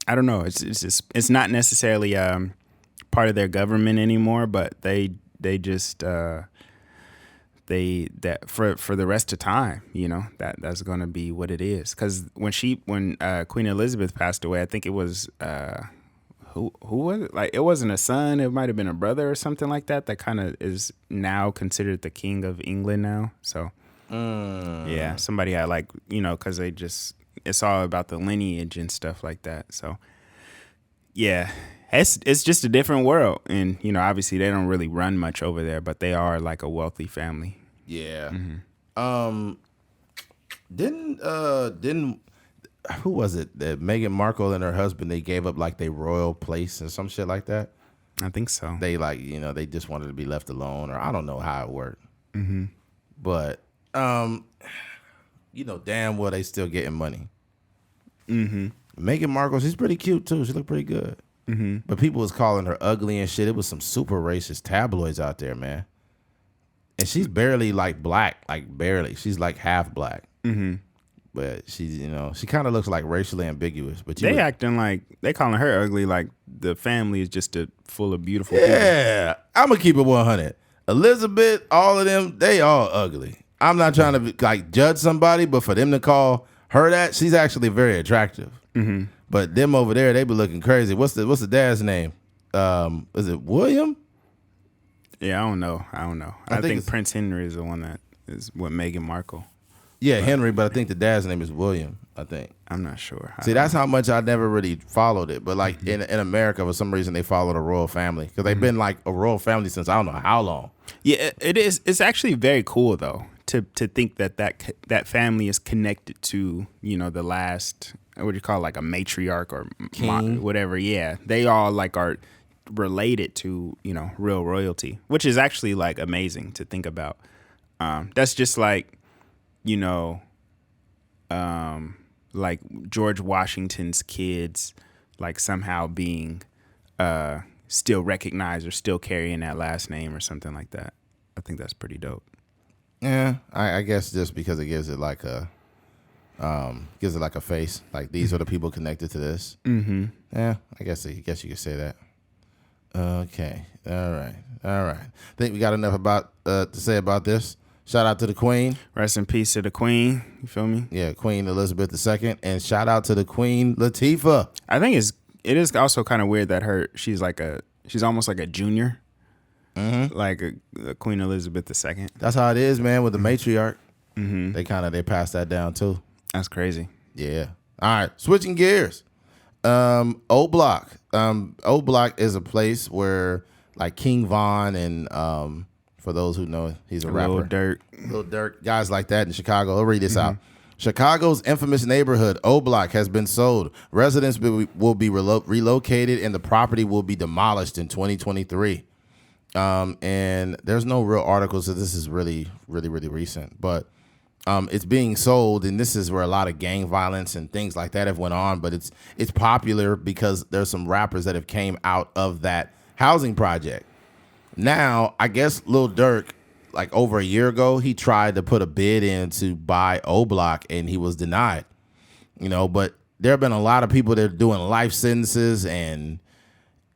don't know. It's not necessarily part of their government anymore, but they just that for the rest of time, you know, that's going to be what it is. Because when Queen Elizabeth passed away, I think it was who was it? Like, it wasn't a son, it might have been a brother or something like that. That kind of is now considered the king of England now. So yeah, somebody had, like, you know, because it's all about the lineage and stuff like that. So yeah. It's just a different world, and you know, obviously they don't really run much over there, but they are like a wealthy family. Yeah. Didn't who was it that Meghan Markle and her husband, they gave up like their royal place and some shit like that? I think so. They, like, you know, they just wanted to be left alone, or I don't know how it worked. But you know, damn well they still getting money. Meghan Markle, she's pretty cute too. She looked pretty good. But people was calling her ugly and shit. It was some super racist tabloids out there, man. And she's barely like black, like barely. She's like half black. But she's, you know, she kind of looks like racially ambiguous. But they acting like they calling her ugly, like the family is just full of beautiful people. Yeah, I'm gonna keep it 100. Elizabeth, all of them, they all ugly. I'm not trying to like judge somebody, but for them to call her that, she's actually very attractive. But them over there, they be looking crazy. What's the dad's name? Is it William? Yeah, I don't know. I think Prince Henry is the one that is with Meghan Markle. Yeah, Henry, but I think the dad's name is William, I think. I'm not sure. See, that's how much I never really followed it. But like in America, for some reason, they follow the royal family because they've been like a royal family since I don't know how long. Yeah, it is. It's actually very cool though to think that family is connected to, you know, the last, what do you call it, like a matriarch or king, whatever. Yeah, they all like are related to, you know, real royalty, which is actually like amazing to think about. That's just like, you know, like George Washington's kids, like somehow being still recognized or still carrying that last name or something like that. I think that's pretty dope. Yeah, I guess just because it gives it like a face. Like, these are the people connected to this. Yeah, I guess you could say that. Okay, all right. I think we got enough about to say about this. Shout out to the Queen. Rest in peace to the Queen. You feel me? Yeah, Queen Elizabeth II, and shout out to the Queen Latifah. I think it is also kind of weird that she's almost like a junior, like a Queen Elizabeth II. That's how it is, man. With the matriarch, they pass that down too. That's crazy. Yeah. All right, switching gears. O Block. O Block is a place where like King Von and for those who know, he's a rapper. Lil Durk, guys like that in Chicago. I'll read this out. Chicago's infamous neighborhood, O Block, has been sold. Residents will be relocated and the property will be demolished in 2023. And there's no real article, so this is really, really, really recent. But it's being sold, and this is where a lot of gang violence and things like that have went on. But it's popular because there's some rappers that have came out of that housing project. Now, I guess Lil Durk, like over a year ago, he tried to put a bid in to buy O Block, and he was denied. You know, but there have been a lot of people that are doing life sentences and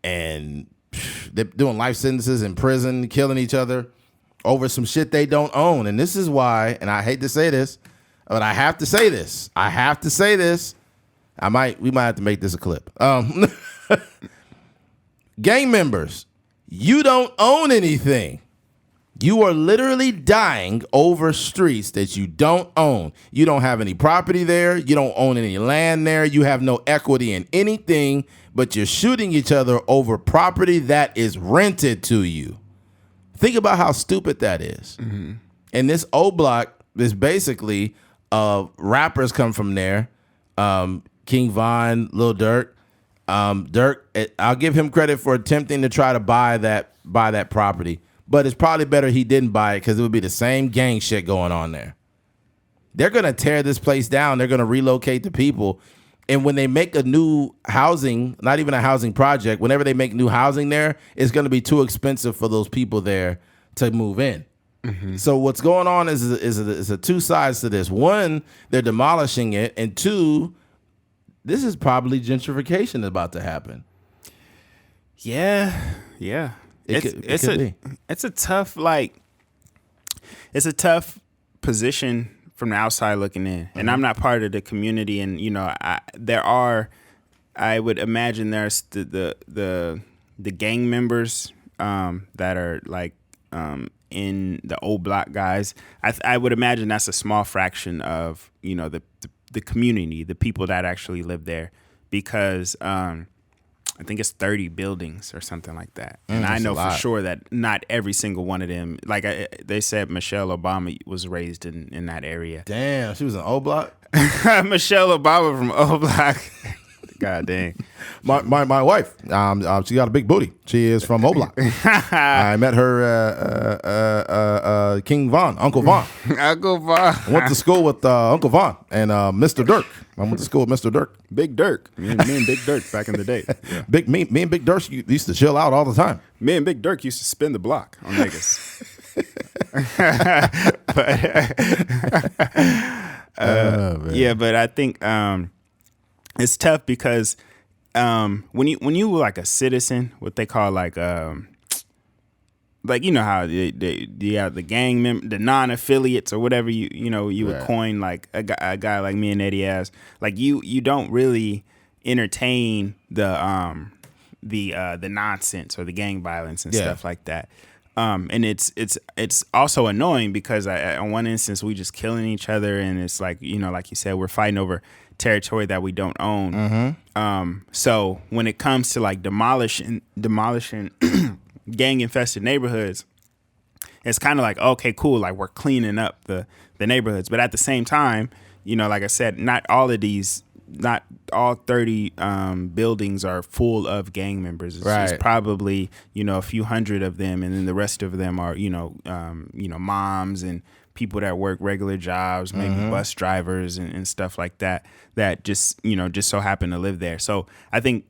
they're doing life sentences in prison, killing each other over some shit they don't own. And this is why, and I hate to say this, but I have to say this. We might have to make this a clip. Gang members, you don't own anything. You are literally dying over streets that you don't own. You don't have any property there. You don't own any land there. You have no equity in anything, but you're shooting each other over property that is rented to you. Think about how stupid that is. And this O Block is basically rappers come from there. King Von, Lil Durk. Durk, I'll give him credit for attempting to try to buy that property. But it's probably better he didn't buy it because it would be the same gang shit going on there. They're going to tear this place down. They're going to relocate the people. And when they make a new housing, not even a housing project, whenever they make new housing there, it's going to be too expensive for those people there to move in. Mm-hmm. So what's going on is a two sides to this. One, they're demolishing it, and two, this is probably gentrification about to happen. Yeah. It's a tough position from the outside looking in, and I'm not part of the community. And I would imagine there's the gang members that are like in the old block guys. I would imagine that's a small fraction of the community, the people that actually live there, because I think it's 30 buildings or something like that. And I know for sure that not every single one of them, like they said Michelle Obama was raised in that area. Damn, she was in O Block? Michelle Obama from O Block. God dang. My wife, she got a big booty. She is from O Block. I met her King Von, Uncle Von. Uncle Von. I went to school with Uncle Von and Mr. Dirk. I went to school with Mr. Dirk. Big Dirk. Me and Big Dirk back in the day. Yeah. Me and Big Dirk used to chill out all the time. Me and Big Dirk used to spin the block on niggas. But I think it's tough because when you were like a citizen, what they call like you know how they have the gang member, the non-affiliates or whatever you would coin like a guy like me and Eddie as, like you don't really entertain the nonsense or the gang violence and stuff like that. And it's also annoying because on one instance we just killing each other, and it's like like you said, we're fighting over territory that we don't own. Mm-hmm. So when it comes to like demolishing gang infested neighborhoods, it's kind of like, okay, cool, like we're cleaning up the neighborhoods, but at the same time, like I said, not all 30 buildings are full of gang members. It's probably a few hundred of them, and then the rest of them are moms and people that work regular jobs, maybe bus drivers and stuff like that just so happen to live there. So I think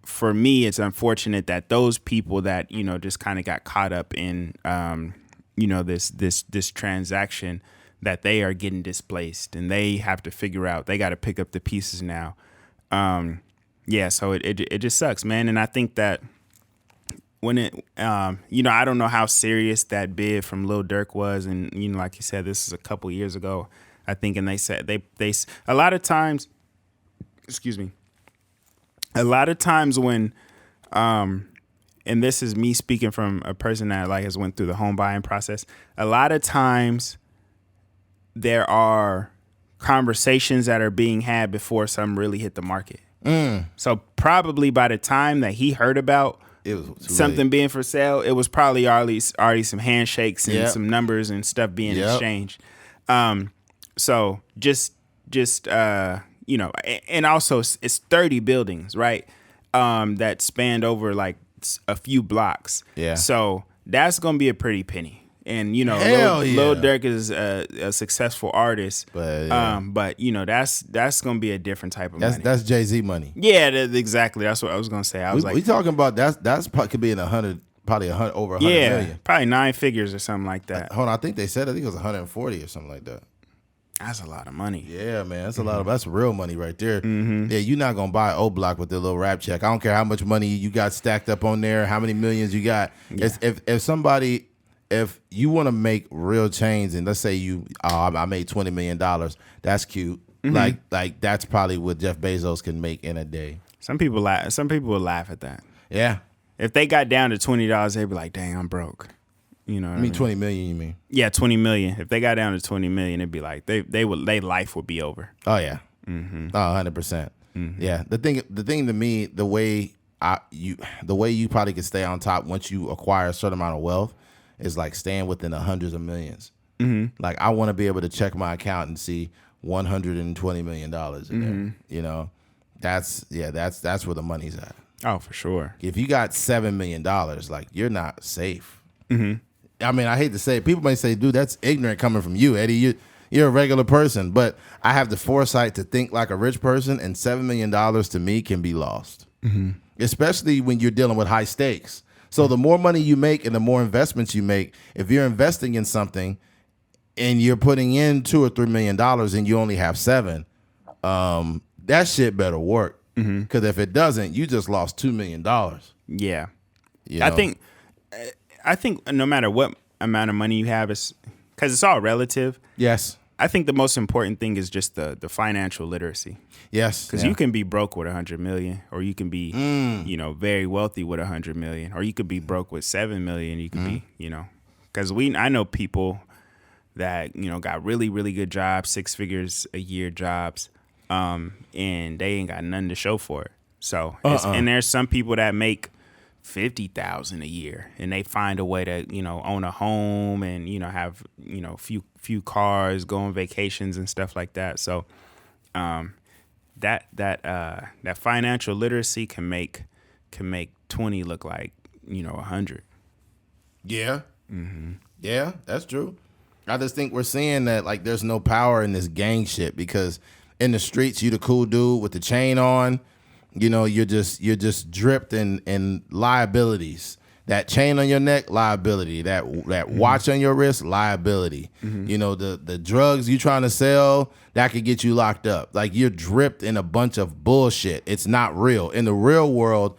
for me, it's unfortunate that those people that just kind of got caught up in this transaction, that they are getting displaced and they have to figure out, they got to pick up the pieces now. So it just sucks, man. And I think that when I don't know how serious that bid from Lil Durk was, and like you said, this is a couple years ago, I think, and they said they a lot of times, when and this is me speaking from a person that like has went through the home buying process, a lot of times there are conversations that are being had before some really hit the market. So probably by the time that he heard about something being for sale, it was probably already some handshakes and some numbers and stuff being exchanged. So just and also it's 30 buildings, right? That spanned over like a few blocks. Yeah. So that's gonna be a pretty penny. And Lil Durk is a successful artist, but that's gonna be a different type of money. That's Jay-Z money. Yeah, exactly. That's what I was gonna say. We talking about that's could be in over 100 million. Probably 9 figures or something like that. Hold on, I think it was 140 or something like that. That's a lot of money. Yeah, man, that's real money right there. Mm-hmm. Yeah, you're not gonna buy O Block with their little rap check. I don't care how much money you got stacked up on there, how many millions you got. Yeah. If you want to make real change, and let's say I made $20 million, that's cute. Mm-hmm. Like that's probably what Jeff Bezos can make in a day. Some people will laugh at that. Yeah. If they got down to $20, they'd be like, "Dang, I'm broke." You know what I mean? 20 million, you mean? Yeah, 20 million. If they got down to 20 million, it'd be like their life would be over. Oh yeah. Mm-hmm. Oh, 100%. Mm-hmm. Yeah. The thing to me, the way you probably could stay on top once you acquire a certain amount of wealth is like staying within the hundreds of millions. Mm-hmm. Like I want to be able to check my account and see $120 million in there. That's where the money's at. Oh, for sure. If you got $7 million, like you're not safe. Mm-hmm. I mean, I hate to say it. People may say, dude, that's ignorant coming from you, Eddie. You're a regular person, but I have the foresight to think like a rich person, and $7 million to me can be lost, especially when you're dealing with high stakes. So the more money you make and the more investments you make, if you're investing in something and you're putting in $2 or $3 million and you only have $7, that shit better work. Because if it doesn't, you just lost $2 million. Yeah. You know? I think no matter what amount of money you have, is because it's all relative. Yes. I think the most important thing is just the financial literacy. Yes. Because you can be broke with $100 million, or you can be, very wealthy with $100 million, or you could be broke with $7 million. You could be, because I know people that, got really, really good jobs, 6 figures a year jobs, and they ain't got nothing to show for it. So, and there's some people that make $50,000 a year, and they find a way to, own a home and, have, few cars, go on vacations and stuff like that. So, that financial literacy can make 20 look like, 100. Yeah. Yeah, that's true. I just think we're seeing that like there's no power in this gang shit, because in the streets, you the cool dude with the chain on. You're just dripped in liabilities. That chain on your neck, liability. That watch on your wrist, liability. The drugs you trying to sell, that could get you locked up. Like, you're dripped in a bunch of bullshit. It's not real. In the real world,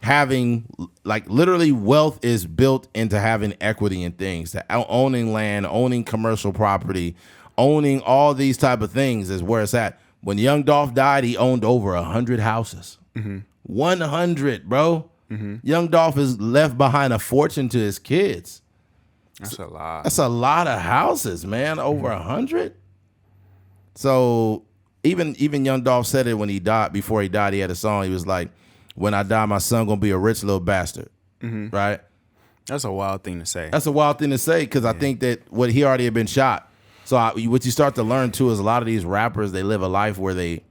having like literally wealth is built into having equity in things. Owning land, owning commercial property, owning all these type of things is where it's at. When Young Dolph died, he owned over 100 houses. 100, bro. Young Dolph has left behind a fortune to his kids. That's a lot. That's a lot of houses, man. Over 100. So even Young Dolph said it when he died. Before he died, he had a song. He was like, "When I die, my son gonna be a rich little bastard." Right? That's a wild thing to say. That's a wild thing to say, because I think that he already had been shot. So what you start to learn too is a lot of these rappers, they live a life where they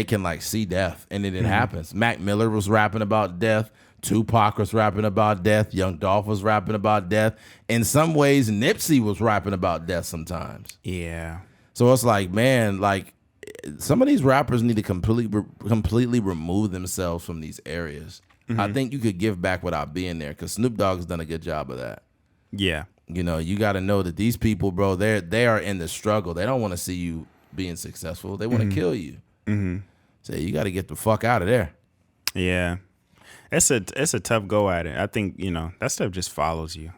can like see death, and then it happens. Mac Miller was rapping about death. Tupac was rapping about death. Young Dolph was rapping about death. In some ways, Nipsey was rapping about death sometimes. Yeah. So it's like, man, like some of these rappers need to completely remove themselves from these areas. I think you could give back without being there, because Snoop Dogg's done a good job of that. Yeah. You got to know that these people, bro, they are in the struggle. They don't want to see you being successful. They want to kill you. So you got to get the fuck out of there. Yeah. It's a tough go at it. I think, that stuff just follows you.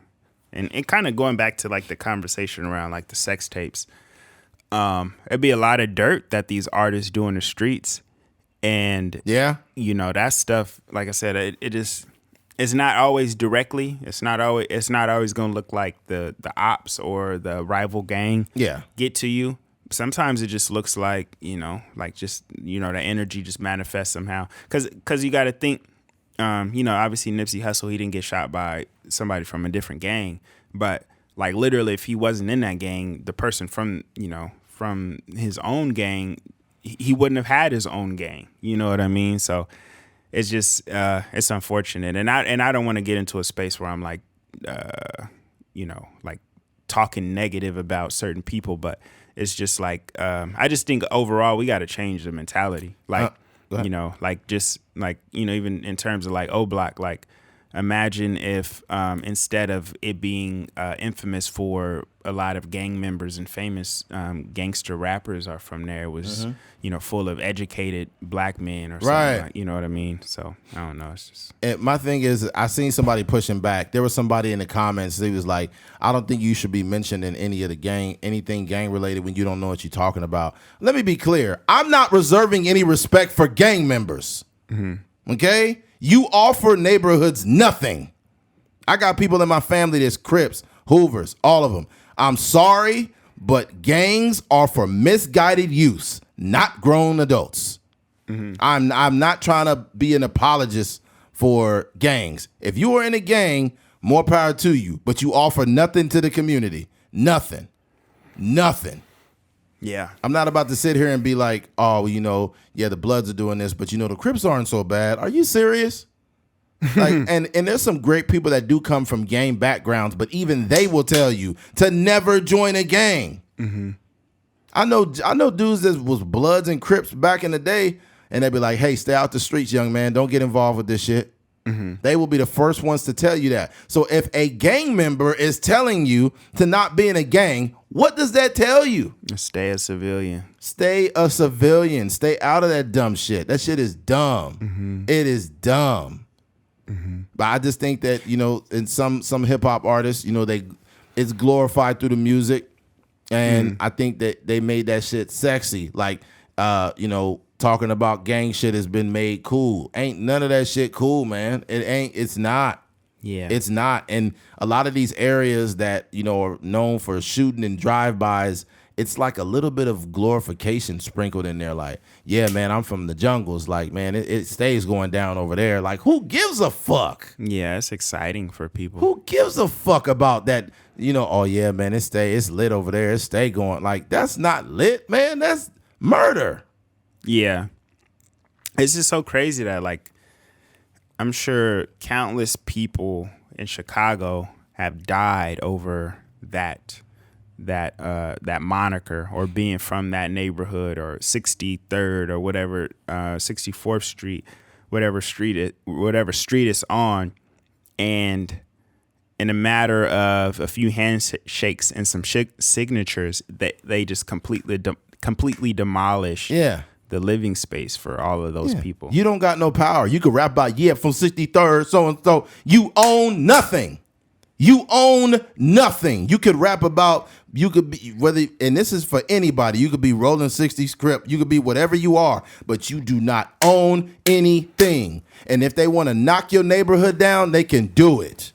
And kind of going back to like the conversation around like the sex tapes, it'd be a lot of dirt that these artists do in the streets. And, that stuff, like I said, it's not always directly. It's not always going to look like the ops or the rival gang get to you. Sometimes it just looks like, the energy just manifests somehow. Because you got to think, obviously Nipsey Hussle, he didn't get shot by somebody from a different gang. But like literally, if he wasn't in that gang, the person from his own gang, he wouldn't have had his own gang. You know what I mean? So it's just it's unfortunate, and I don't want to get into a space where I'm like, like talking negative about certain people, but it's just like I just think overall we got to change the mentality, like even in terms of like O Block, like imagine if instead of it being infamous for a lot of gang members and famous gangster rappers are from there, it was full of educated black men or something, like, you know what I mean? So I don't know. It's just my thing is, I seen somebody pushing back. There was somebody in the comments. He was like, "I don't think you should be mentioned in any of the anything gang related when you don't know what you're talking about." Let me be clear. I'm not reserving any respect for gang members. Okay. You offer neighborhoods nothing. I got people in my family that's Crips, Hoovers, all of them. I'm sorry, but gangs are for misguided use, not grown adults. I'm not trying to be an apologist for gangs. If you are in a gang, more power to you, but you offer nothing to the community. Nothing. Yeah. I'm not about to sit here and be like, oh, the Bloods are doing this, but the Crips aren't so bad. Are you serious? Like, and there's some great people that do come from gang backgrounds, but even they will tell you to never join a gang. I know dudes that was Bloods and Crips back in the day, and they'd be like, hey, stay out the streets, young man. Don't get involved with this shit. They will be the first ones to tell you that. So if a gang member is telling you to not be in a gang, what does that tell you? Stay a civilian. Stay a civilian. Stay out of that dumb shit. That shit is dumb. It is dumb. But I just think that, you know, in some hip hop artists, you know, it's glorified through the music. And I think that they made that shit sexy. Like, you know, talking about gang shit has been made cool. Ain't none of that shit cool, man. It's not. Yeah. It's not. And a lot of these areas that, you know, are known for shooting and drive-bys, it's like a little bit of glorification sprinkled in there. Like, yeah, man, I'm from the jungles. Like, man, it stays going down over there. Like, who gives a fuck? Yeah, it's exciting for people. Who gives a fuck about that? You know, oh, yeah, man, it's lit over there. It stay going. Like, that's not lit, man. That's murder. Yeah. It's just so crazy that, like, I'm sure countless people in Chicago have died over that moniker, or being from that neighborhood, or 63rd or whatever, 64th Street, whatever street it's on. And in a matter of a few handshakes and some signatures, they just completely demolish the living space for all of those people. You don't got no power. You could rap about, from 63rd, so-and-so. You own nothing. You own nothing. You could rap about, you could be, and this is for anybody, you could be Rolling 60 Script, you could be whatever you are, but you do not own anything. And if they want to knock your neighborhood down, they can do it.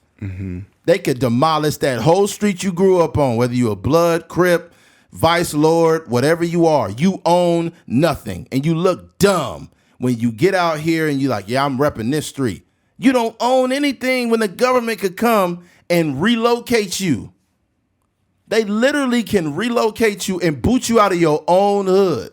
They could demolish that whole street you grew up on, whether you're a Blood, Crip, Vice Lord, whatever you are. You own nothing, and you look dumb when you get out here and you're like, yeah, I'm repping this street. You don't own anything when the government could come and relocate you. They literally can relocate you and boot you out of your own hood.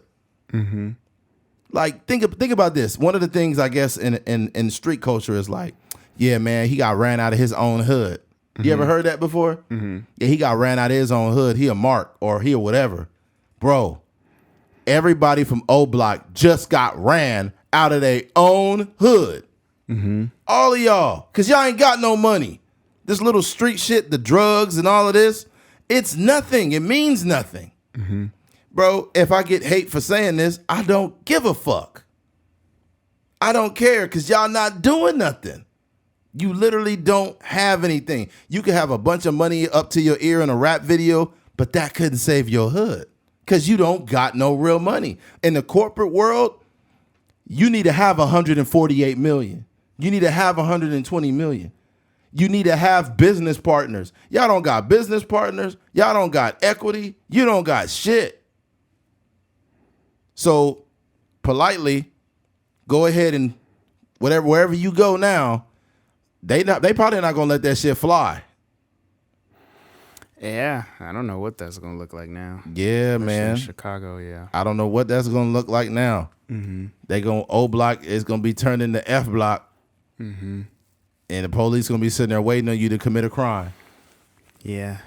Like, think about this. One of the things, I guess, in street culture is like, yeah, man, he got ran out of his own hood. You ever heard that before? Yeah, he got ran out of his own hood. He a mark, or he a whatever. Bro, everybody from O Block just got ran out of their own hood. All of y'all, because y'all ain't got no money. This little street shit, the drugs and all of this, it's nothing. It means nothing. Bro, if I get hate for saying this, I don't give a fuck. I don't care, because y'all not doing nothing. You literally don't have anything. You could have a bunch of money up to your ear in a rap video, but that couldn't save your hood, because you don't got no real money. In the corporate world, you need to have 148 million. You need to have 120 million. You need to have business partners. Y'all don't got business partners. Y'all don't got equity. You don't got shit. So politely, go ahead and wherever you go now, they probably not gonna let that shit fly. Yeah, I don't know what that's gonna look like now. Yeah, especially man. in Chicago, yeah. I don't know what that's gonna look like now. They gonna O Block is gonna be turned into F Block, and the police gonna be sitting there waiting on you to commit a crime. Yeah.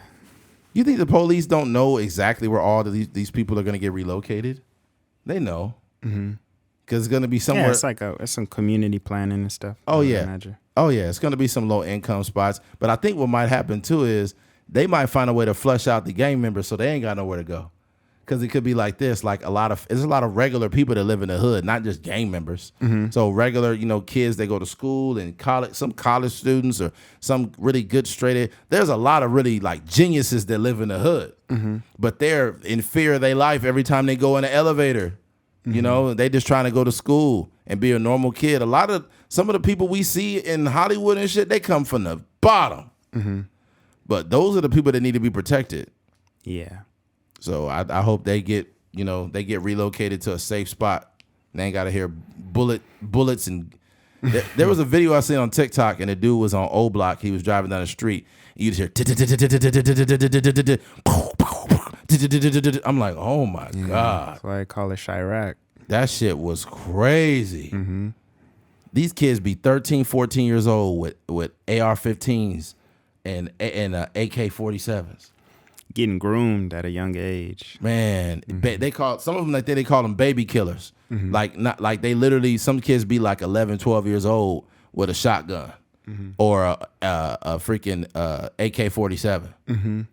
You think the police don't know exactly where all of these people are gonna get relocated? They know, because it's gonna be somewhere. Yeah, it's some community planning and stuff. Oh yeah, it's gonna be some low income spots. But I think what might happen too is they might find a way to flush out the gang members so they ain't got nowhere to go. Because it could be like this, like there's a lot of regular people that live in the hood, not just gang members. So regular, kids, they go to school and college, some college students or some really good straight A. There's a lot of really like geniuses that live in the hood, but they're in fear of their life every time they go in an elevator. They just trying to go to school and be a normal kid. Some of the people we see in Hollywood and shit, they come from the bottom. But those are the people that need to be protected. Yeah. So I hope they get relocated to a safe spot. They ain't got to hear bullets and there was a video I seen on TikTok, and the dude was on O Block. He was driving down the street. And you just hear I'm like, oh my God. That's why I call it Chirac. That shit was crazy. These kids be 13, 14 years old with AR-15s and AK-47s. getting groomed at a young age. Man, they call some of them like they call them baby killers. Like not like they literally some kids be like 11, 12 years old with a shotgun or a freaking AK-47.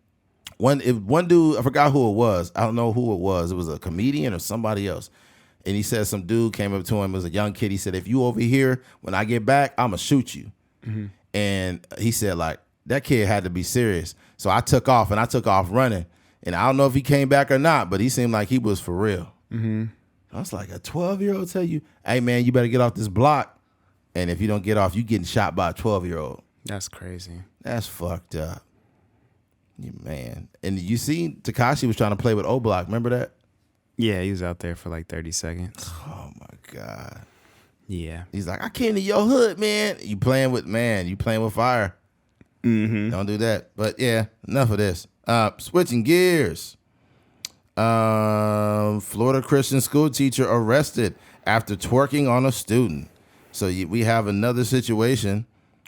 One dude, I forgot who it was. I don't know who it was. It was a comedian or somebody else. And he said some dude came up to him. It was a young kid. He said, "If you over here, when I get back, I'm gonna shoot you." And he said, like, that kid had to be serious. So I took off running. And I don't know if he came back or not, but he seemed like he was for real. I was like, a 12-year-old tell you, "Hey man, you better get off this block. And if you don't get off, you getting shot by a 12-year-old. That's crazy. That's fucked up. Man. And you see, Tekashi was trying to play with O Block. Remember that? Yeah, he was out there for like 30 seconds. Oh my God. Yeah. He's like, "I came to your hood, man." You playing with fire. Don't do that. But yeah, enough of this. Switching gears. Florida Christian school teacher arrested after twerking on a student. So we have another situation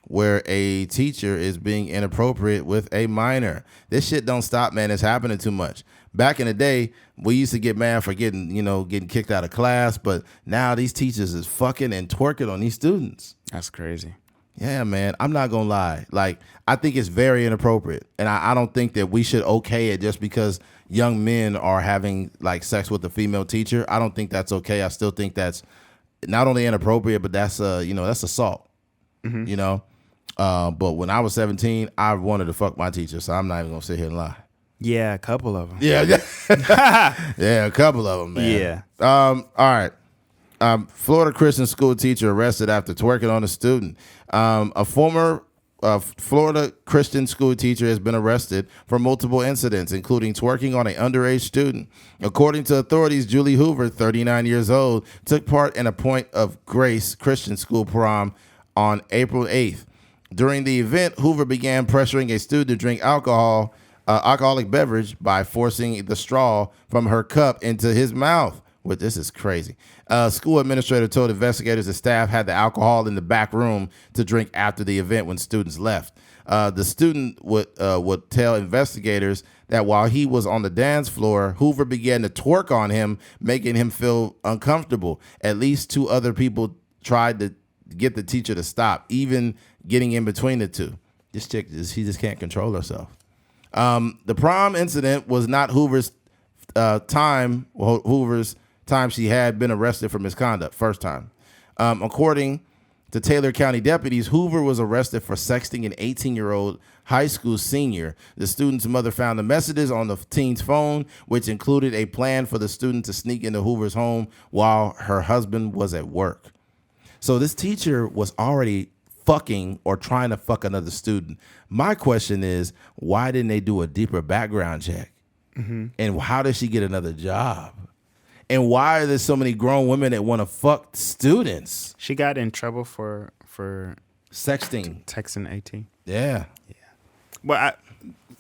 where a teacher is being inappropriate with a minor. This shit don't stop, man. It's happening too much. Back in the day, we used to get mad for getting kicked out of class, but now these teachers is fucking and twerking on these students. That's crazy. Yeah, man. I'm not gonna lie. Like, I think it's very inappropriate, and I don't think that we should okay it just because young men are having like sex with a female teacher. I don't think that's okay. I still think that's not only inappropriate, but that's that's assault. But when I was 17, I wanted to fuck my teacher, so I'm not even gonna sit here and lie. Yeah, a couple of them. Yeah, yeah, a couple of them, man. Yeah. All right. Florida Christian school teacher arrested after twerking on a student. A former Florida Christian school teacher has been arrested for multiple incidents, including twerking on an underage student. According to authorities, Julie Hoover, 39 years old, took part in a Point of Grace Christian school prom on April 8th. During the event, Hoover began pressuring a student to drink alcoholic beverage by forcing the straw from her cup into his mouth. Well, this is crazy. School administrator told investigators the staff had the alcohol in the back room to drink after the event when students left. The student would tell investigators that while he was on the dance floor, Hoover began to twerk on him, making him feel uncomfortable. At least two other people tried to get the teacher to stop, even getting in between the two. This chick, she just can't control herself. The prom incident was not Hoover's time. Well, Hoover's time she had been arrested for misconduct. First time. According to Taylor County deputies, Hoover was arrested for sexting an 18-year-old high school senior. The student's mother found the messages on the teen's phone, which included a plan for the student to sneak into Hoover's home while her husband was at work. So this teacher was already fucking or trying to fuck another student. My question is, why didn't they do a deeper background check? And how did she get another job? And why are there so many grown women that want to fuck students? She got in trouble for sexting, texting 18. Yeah. Well,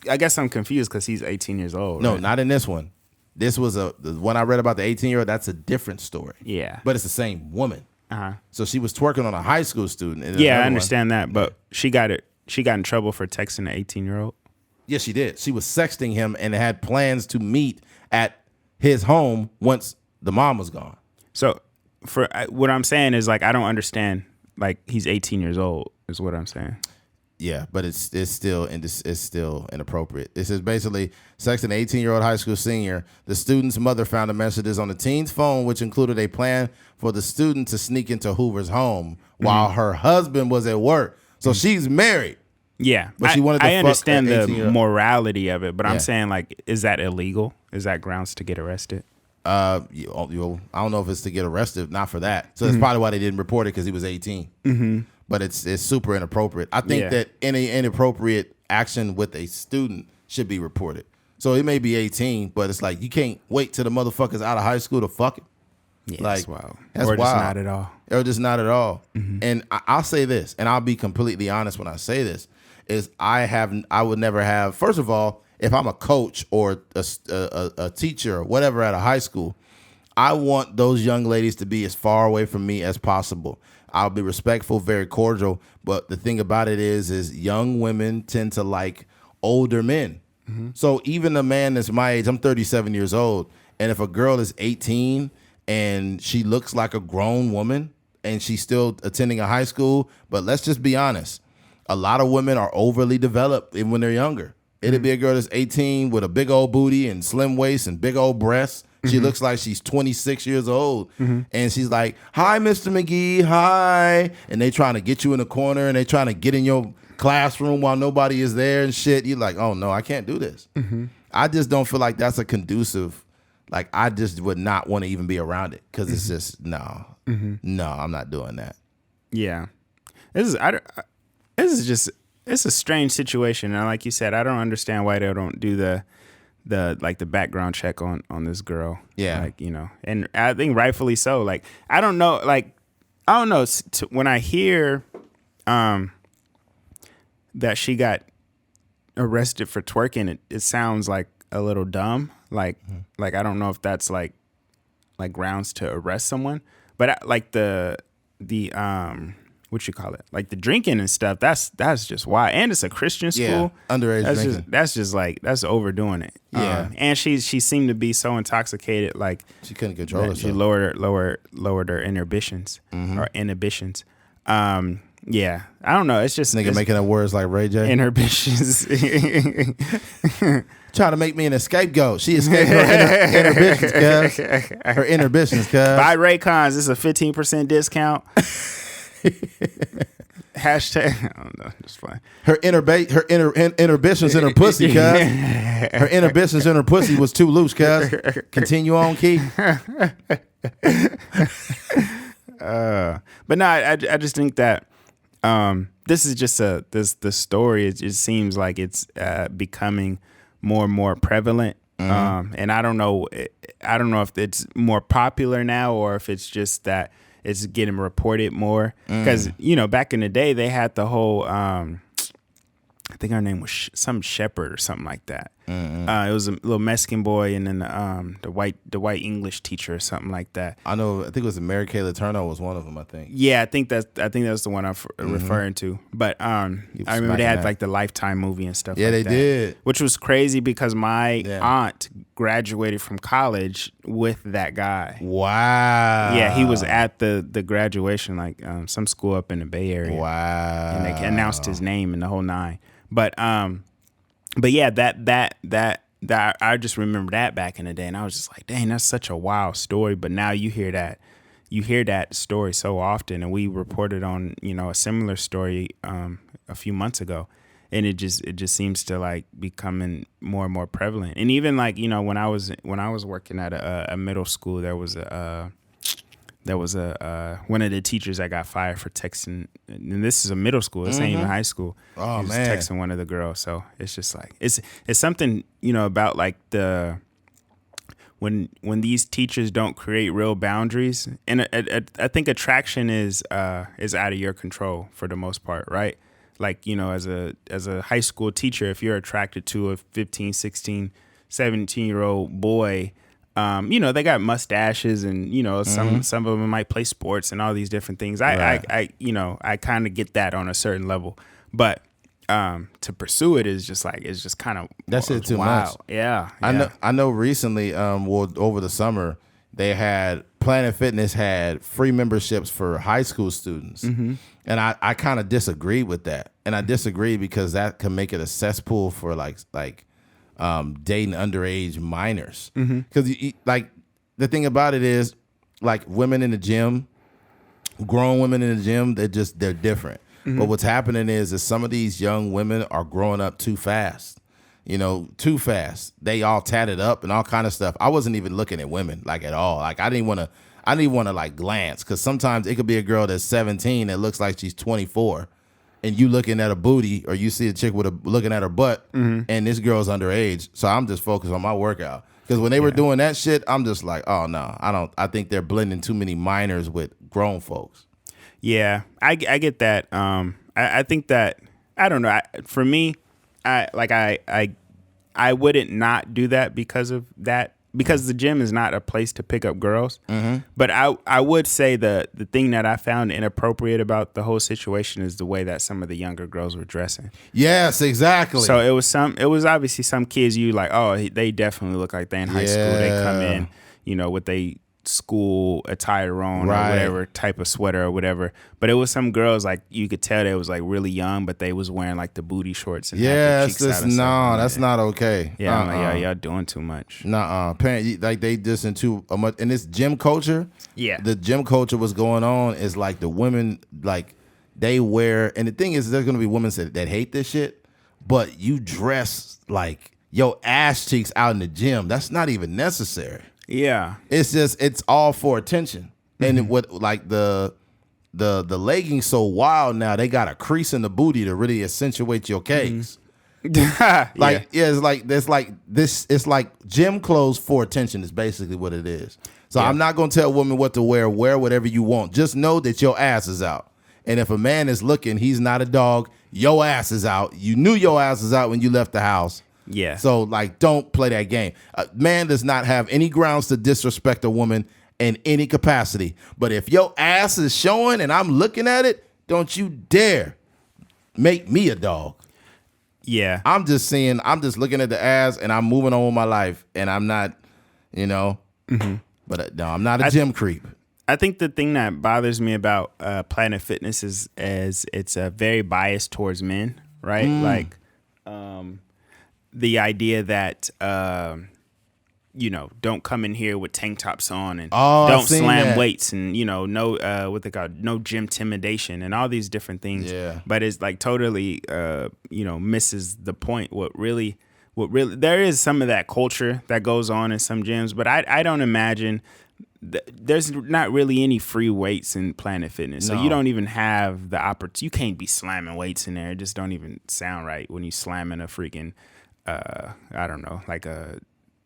I guess I'm confused because he's 18 years old. No, right? not in this one. This was the one I read about the 18-year-old. That's a different story. Yeah, but it's the same woman. Uh-huh. So she was twerking on a high school student. And yeah, I understand that, but she got in trouble for texting an 18-year-old. Yes, she did. She was sexting him and had plans to meet at his home once the mom was gone. So for what I'm saying is, like, I don't understand. Like, he's 18 years old is what I'm saying. Yeah, but it's still inappropriate. It says basically sexting an 18-year-old high school senior. The student's mother found the messages on the teen's phone, which included a plan for the student to sneak into Hoover's home while her husband was at work. So she's married. Yeah, but she wanted to I fuck understand the 18-year-old. morality of it, but I'm saying, like, is that illegal? Is that grounds to get arrested? I don't know if it's to get arrested, not for that. So that's probably why they didn't report it, because he was 18. But it's super inappropriate. I think that any inappropriate action with a student should be reported. So it may be 18, but it's like you can't wait till the motherfucker's out of high school to fuck it. Yeah, like, that's wild. That's or wild. just not at all. Or just not at all. And I'll say this, and I'll be completely honest when I say this, is I would never have, first of all, if I'm a coach or a teacher or whatever at a high school, I want those young ladies to be as far away from me as possible. I'll be respectful, very cordial, but the thing about it is young women tend to like older men. So even a man that's my age, I'm 37 years old, and if a girl is 18 and she looks like a grown woman and she's still attending a high school, but let's just be honest, a lot of women are overly developed even when they're younger. It'd be a girl that's 18 with a big old booty and slim waist and big old breasts. She looks like she's 26 years old. And she's like, hi, Mr. McGee, hi. And they trying to get you in the corner and they trying to get in your classroom while nobody is there and shit. You're like, oh, no, I can't do this. I just don't feel like that's a conducive, like I just would not want to even be around it because it's just, no, I'm not doing that. Yeah. This is just, it's a strange situation. And like you said, I don't understand why they don't do the background check on this girl. Yeah. Like, you know, and I think rightfully so. Like, I don't know. When I hear that she got arrested for twerking, it sounds like a little dumb. Like I don't know if that's like grounds to arrest someone, but like the what you call it, like the drinking and stuff, that's just why. And it's a Christian school. Yeah, underage drinking. That's overdoing it. Yeah. And she seemed to be so intoxicated, like she couldn't control herself. She lowered her inhibitions or inhibitions. Yeah, I don't know. It's just nigga making up words like Ray J. Inhibitions. Trying to make me an scapegoat. She escaped her inhibitions, cuz. Her inhibitions, cuz. Buy Raycons. This is a 15% discount. Hashtag. I don't know. Just fine. Her inhibitions in her pussy, cuz. Her inhibitions in her pussy was too loose, cuz. Continue on, Key. But no, I just think that this is just the story. It just seems like it's becoming more and more prevalent. And I don't know if it's more popular now or if it's just that it's getting reported more. Because, you know, back in the day, they had the whole, I think her name was some Shepherd or something like that. It was a little Mexican boy and then the white English teacher or something like that. I know. I think it was Mary Kay Letourneau was one of them. I think. Yeah, I think that's the one I'm referring to. But I remember they had like the Lifetime movie and stuff. Yeah, like they that, did. which was crazy because my aunt graduated from college with that guy. Wow. Yeah, he was at the graduation, like some school up in the Bay Area. Wow. And they announced his name and the whole nine. But yeah, that I just remember that back in the day, and I was just like, dang, that's such a wild story. But now you hear that story so often, and we reported on, you know, a similar story a few months ago, and it just seems to like becoming more and more prevalent. And even like, you know, when I was working at a middle school, there was one of the teachers that got fired for texting, and this is a middle school. This ain't even high school. Oh, he was man. texting one of the girls. So it's just like it's something, you know, about like when these teachers don't create real boundaries, and I think attraction is out of your control for the most part, right? Like, you know, as a high school teacher, if you're attracted to a 15, 16, 17-year-old boy, you know, they got mustaches and, you know, some of them might play sports and all these different things. I you know, I kind of get that on a certain level, but to pursue it is just like, it's just kind of, that's it too wild. much. Yeah. I know recently, over the summer, they had Planet Fitness had free memberships for high school students. And I kind of disagree with that. And I disagree because that can make it a cesspool for like dating underage minors. Because like the thing about it is, like, women in the gym, grown women in the gym, they're different. But what's happening is some of these young women are growing up too fast. You know, too fast. They all tatted up and all kind of stuff. I wasn't even looking at women like at all. Like I didn't want to like glance, because sometimes it could be a girl that's 17 that looks like she's 24. And you looking at a booty, or you see a chick looking at her butt, and this girl's underage. So I'm just focused on my workout. Because when they were doing that shit, I'm just like, oh no, I think they're blending too many minors with grown folks. Yeah, I get that. I think that, I don't know. For me, I wouldn't not do that because of that because the gym is not a place to pick up girls. But I would say the thing that I found inappropriate about the whole situation is the way that some of the younger girls were dressing. Yes, exactly. So it was obviously some kids you like, oh, they definitely look like they in high school. They come in, you know, with they school attire on or whatever type of sweater or whatever. But it was some girls like you could tell they was like really young, but they was wearing like the booty shorts and that's not okay. Yeah, I'm like, y'all doing too much. Parent, like they just into a much, and this gym culture. Yeah, the gym culture was going on is like the women like they wear, and the thing is there's gonna be women that hate this shit, but you dress like your ass cheeks out in the gym. That's not even necessary. Yeah, it's just it's all for attention, and what like the leggings so wild now. They got a crease in the booty to really accentuate your cakes. It's like gym clothes for attention is basically what it is. So I'm not gonna tell women what to wear. Wear whatever you want. Just know that your ass is out. And if a man is looking, he's not a dog. Your ass is out. You knew your ass was out when you left the house. Yeah. So, like, don't play that game. A man does not have any grounds to disrespect a woman in any capacity. But if your ass is showing and I'm looking at it, don't you dare make me a dog. Yeah. I'm just looking at the ass and I'm moving on with my life. And I'm not, you know, but no, I'm not a gym creep. I think the thing that bothers me about Planet Fitness is it's very biased towards men, right? Like, the idea that you know, don't come in here with tank tops on and don't slam weights and, you know, no what they call no gym intimidation and all these different things. Yeah. But it's like totally you know, misses the point. What really there is some of that culture that goes on in some gyms, but I don't imagine there's not really any free weights in Planet Fitness. So you don't even have the opportunity. You can't be slamming weights in there. It just don't even sound right when you slamming a freaking I don't know, like a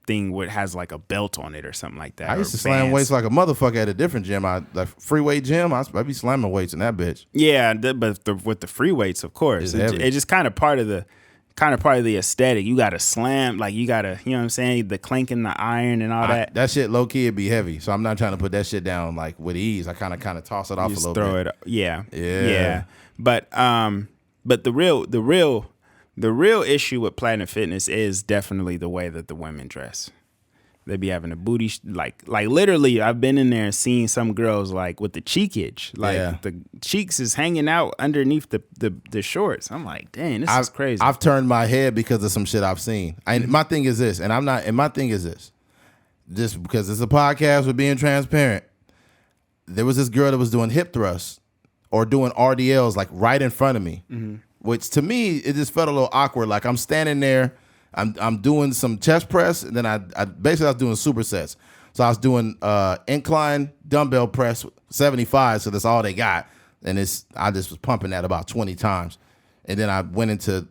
thing what has like a belt on it or something like that. I used to slam weights like a motherfucker at a different gym. Like free weight gym, I'd be slamming weights in that bitch. Yeah, but with the free weights, of course, it's just kind of part of the aesthetic. You got to slam, like you got to, you know what I'm saying, the clanking the iron and all that. That shit low key it'd be heavy, so I'm not trying to put that shit down like with ease. I kind of toss it off a little throw bit. It, yeah. But the real issue with Planet Fitness is definitely the way that the women dress. They be having a booty, like literally, I've been in there and seen some girls like with the cheekage, like the cheeks is hanging out underneath the shorts. I'm like, dang, this is crazy. I've turned my head because of some shit I've seen. My thing is this, just because it's a podcast, we're being transparent. There was this girl that was doing hip thrusts or doing RDLs like right in front of me. Which to me, it just felt a little awkward. Like I'm standing there, I'm doing some chest press, and then I basically was doing supersets. So I was doing incline dumbbell press 75, so that's all they got. And I just was pumping that about 20 times. And then I went into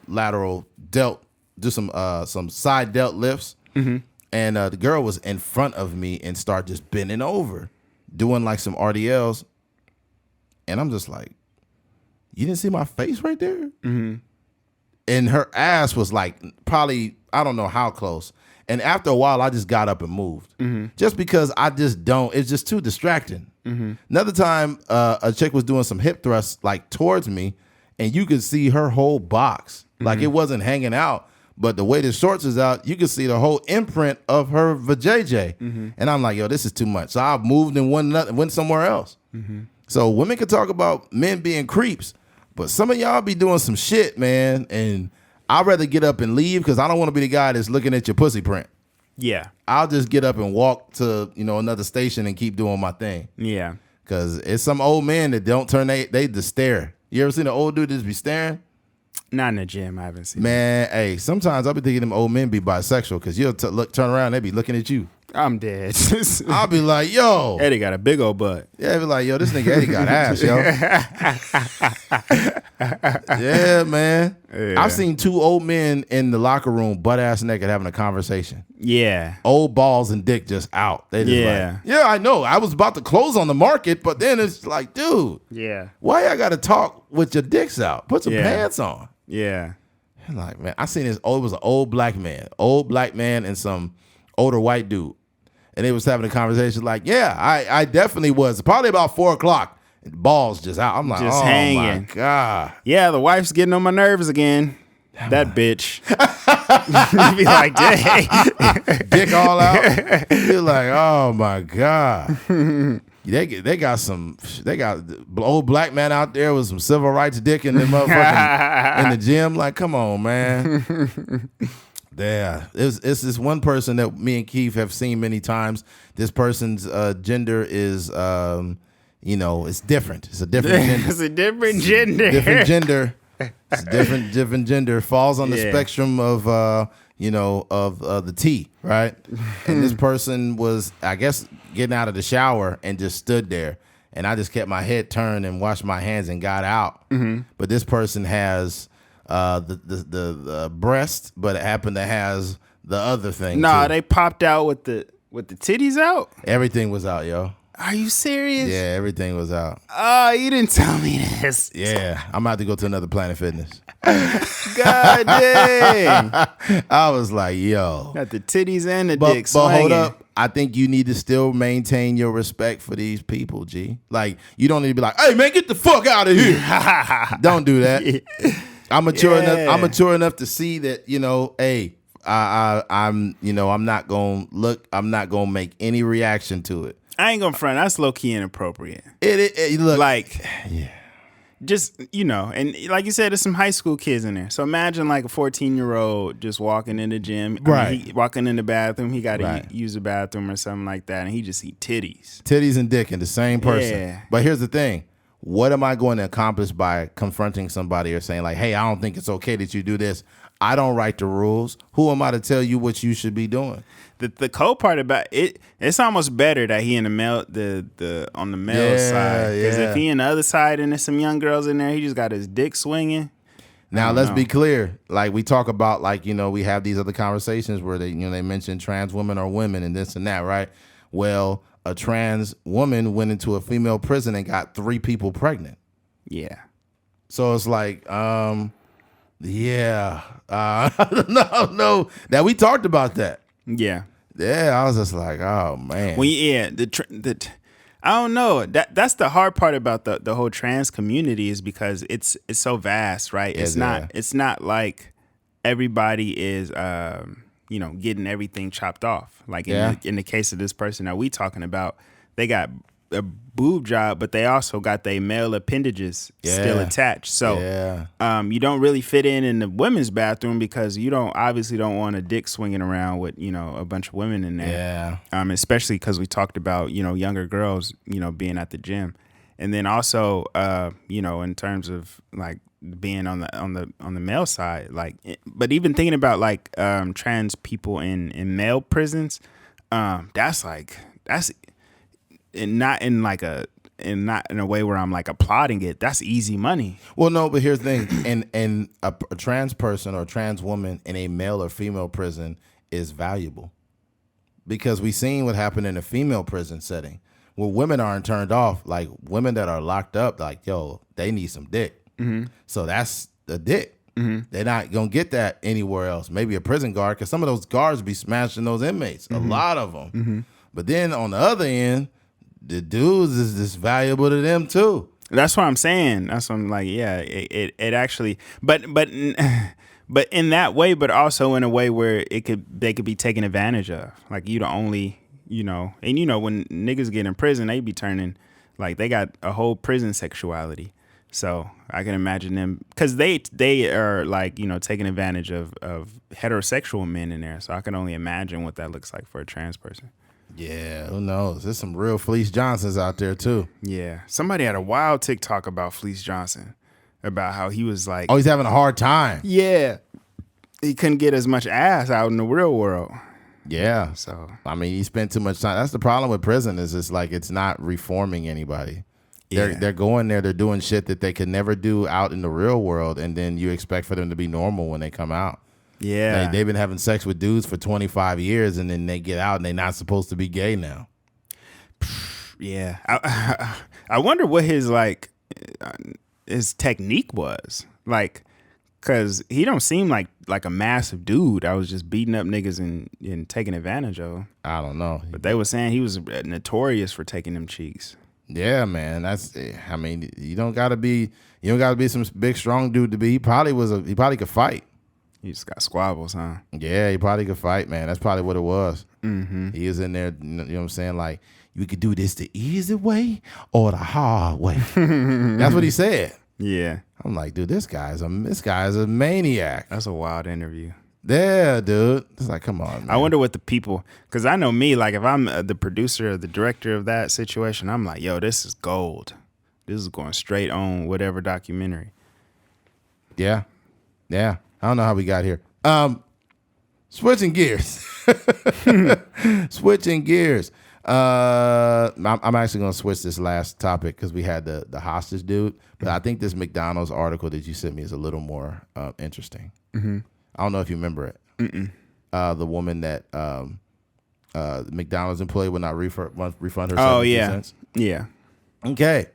lateral delt, do some side delt lifts. And the girl was in front of me and started just bending over, doing like some RDLs. And I'm just like, you didn't see my face right there? And her ass was like probably, I don't know how close. And after a while, I just got up and moved. Just because I just don't, it's just too distracting. Another time, a chick was doing some hip thrusts like towards me, and you could see her whole box. Like it wasn't hanging out, but the way the shorts is out, you could see the whole imprint of her vajayjay. And I'm like, yo, this is too much. So I moved and went somewhere else. So women can talk about men being creeps, but some of y'all be doing some shit, man, and I'd rather get up and leave because I don't want to be the guy that's looking at your pussy print. Yeah. I'll just get up and walk to, another station and keep doing my thing. Yeah. Because it's some old man that don't turn, they just stare. You ever seen an old dude just be staring? Not in the gym, I haven't seen Man, hey, sometimes I'll be thinking them old men be bisexual because you'll turn around, they be looking at you. I'm dead. I'll be like, yo. Eddie got a big old butt. Yeah, be like, yo, this nigga Eddie got ass, yo. Yeah, man. Yeah. I've seen two old men in the locker room, butt ass naked, having a conversation. Yeah. Old balls and dick just out. They just like, yeah, I know. I was about to close on the market, but then it's like, dude. Yeah. Why y'all got to talk with your dicks out? Put some pants on. Yeah. And like, man, I seen this. Oh, it was an old black man and some older white dude. And they was having a conversation like, yeah, I definitely was. Probably about 4 o'clock. Balls just out. I'm like, Just oh hanging. my God. Yeah, the wife's getting on my nerves again. That bitch. You be like, dang. Dick all out. You're like, oh my God. They got old black man out there with some civil rights dick in the motherfucking in the gym. Like, come on, man. Yeah, it's this one person that me and Keith have seen many times. This person's gender is, it's different. It's a different gender. It's a different gender. Different gender. It's different gender. Falls on the spectrum of, of the T, right? And this person was, I guess, getting out of the shower and just stood there. And I just kept my head turned and washed my hands and got out. Mm-hmm. But this person has the breast, but it happened to has the other thing. Nah, too. they popped out with the titties out. Everything was out, yo. Are you serious? Yeah, everything was out. Oh, you didn't tell me this. Yeah, I'm about to go to another Planet Fitness. God dang. I was like, yo. Got the titties and the dick But hold swinging. up. I think you need to still maintain your respect for these people, G. Like, you don't need to be like, hey, man, get the fuck out of here. Don't do that. I'm mature enough. I'm mature enough to see that, hey, I'm not gonna make any reaction to it. I ain't gonna front. That's low key inappropriate. It look Like, yeah. just, and like you said, there's some high school kids in there. So imagine like a 14-year-old just walking in the gym, Right? Walking in the bathroom. He got to Right. use the bathroom or something like that, and he just see titties. Titties and dick in the same person. Yeah. But here's the thing. What am I going to accomplish by confronting somebody or saying like, hey, I don't think it's okay that you do this? I don't write the rules. Who am I to tell you what you should be doing? The cold part about it, it's almost better that he in the male on the male side, because if he in the other side and there's some young girls in there, he just got his dick swinging. Now let's be clear. Like we talk about, like we have these other conversations where they they mention trans women or women and this and that, right? Well, a trans woman went into a female prison and got 3 people pregnant. Yeah. So it's like, no. That we talked about that. Yeah. Yeah, I was just like, oh man. Well, yeah, I don't know. That's the hard part about the whole trans community is because it's so vast, right? It's not like everybody is getting everything chopped off. Like in the case of this person that we talking about, they got a boob job, but they also got their male appendages still attached. So you don't really fit in the women's bathroom because you obviously don't want a dick swinging around with a bunch of women in there. Yeah. Especially because we talked about younger girls being at the gym, and then also in terms of like being on the male side, like, but even thinking about like trans people in male prisons, that's and not in a way where I'm like applauding it. That's easy money. Well, no, but here's the thing: and a trans person or a trans woman in a male or female prison is valuable because we seen what happened in a female prison setting where women aren't turned off. Like women that are locked up, like they need some dick. Mm-hmm. So that's the dick. Mm-hmm. They're not gonna get that anywhere else. Maybe a prison guard, because some of those guards be smashing those inmates. Mm-hmm. A lot of them. Mm-hmm. But then on the other end, the dudes is just valuable to them too. That's what I'm saying. That's what I'm like. Yeah, it actually, but in that way, but also in a way where they could be taken advantage of. Like you the only, and when niggas get in prison, they be turning like they got a whole prison sexuality. So I can imagine them because they are like taking advantage of heterosexual men in there. So I can only imagine what that looks like for a trans person. Yeah, who knows? There's some real Fleece Johnsons out there too. Yeah, somebody had a wild TikTok about Fleece Johnson, about how he was like, oh, he's having a hard time. Yeah, he couldn't get as much ass out in the real world. Yeah, so I mean, he spent too much time. That's the problem with prison is it's like it's not reforming anybody. They're going there, they're doing shit that they could never do out in the real world, and then you expect for them to be normal when they come out. Yeah, they've been having sex with dudes for 25 years, and then they get out and they're not supposed to be gay now. Yeah, I wonder what his technique was. Like, Cause he don't seem like a massive dude. I was just beating up niggas and taking advantage of him. I don't know. But they were saying he was notorious for taking them cheeks. Yeah, man. I mean, you don't gotta be some big strong dude to be. He probably could fight. He just got squabbles, huh? Yeah, he probably could fight, man. That's probably what it was. Mm-hmm. He was in there, you know what I'm saying? Like, you could do this the easy way or the hard way. That's what he said. Yeah. I'm like, dude, this guy's a maniac. That's a wild interview. Yeah, dude. It's like, come on, man. I wonder what the people, because I know me, like if I'm the producer or the director of that situation, I'm like, yo, this is gold. This is going straight on whatever documentary. Yeah. Yeah. I don't know how we got here. Switching gears. Switching gears. I'm actually going to switch this last topic because we had the hostage dude, but I think this McDonald's article that you sent me is a little more interesting. Mm-hmm. I don't know if you remember it. The woman that the McDonald's employee would not refund her. Oh yeah, cents. Yeah. Okay.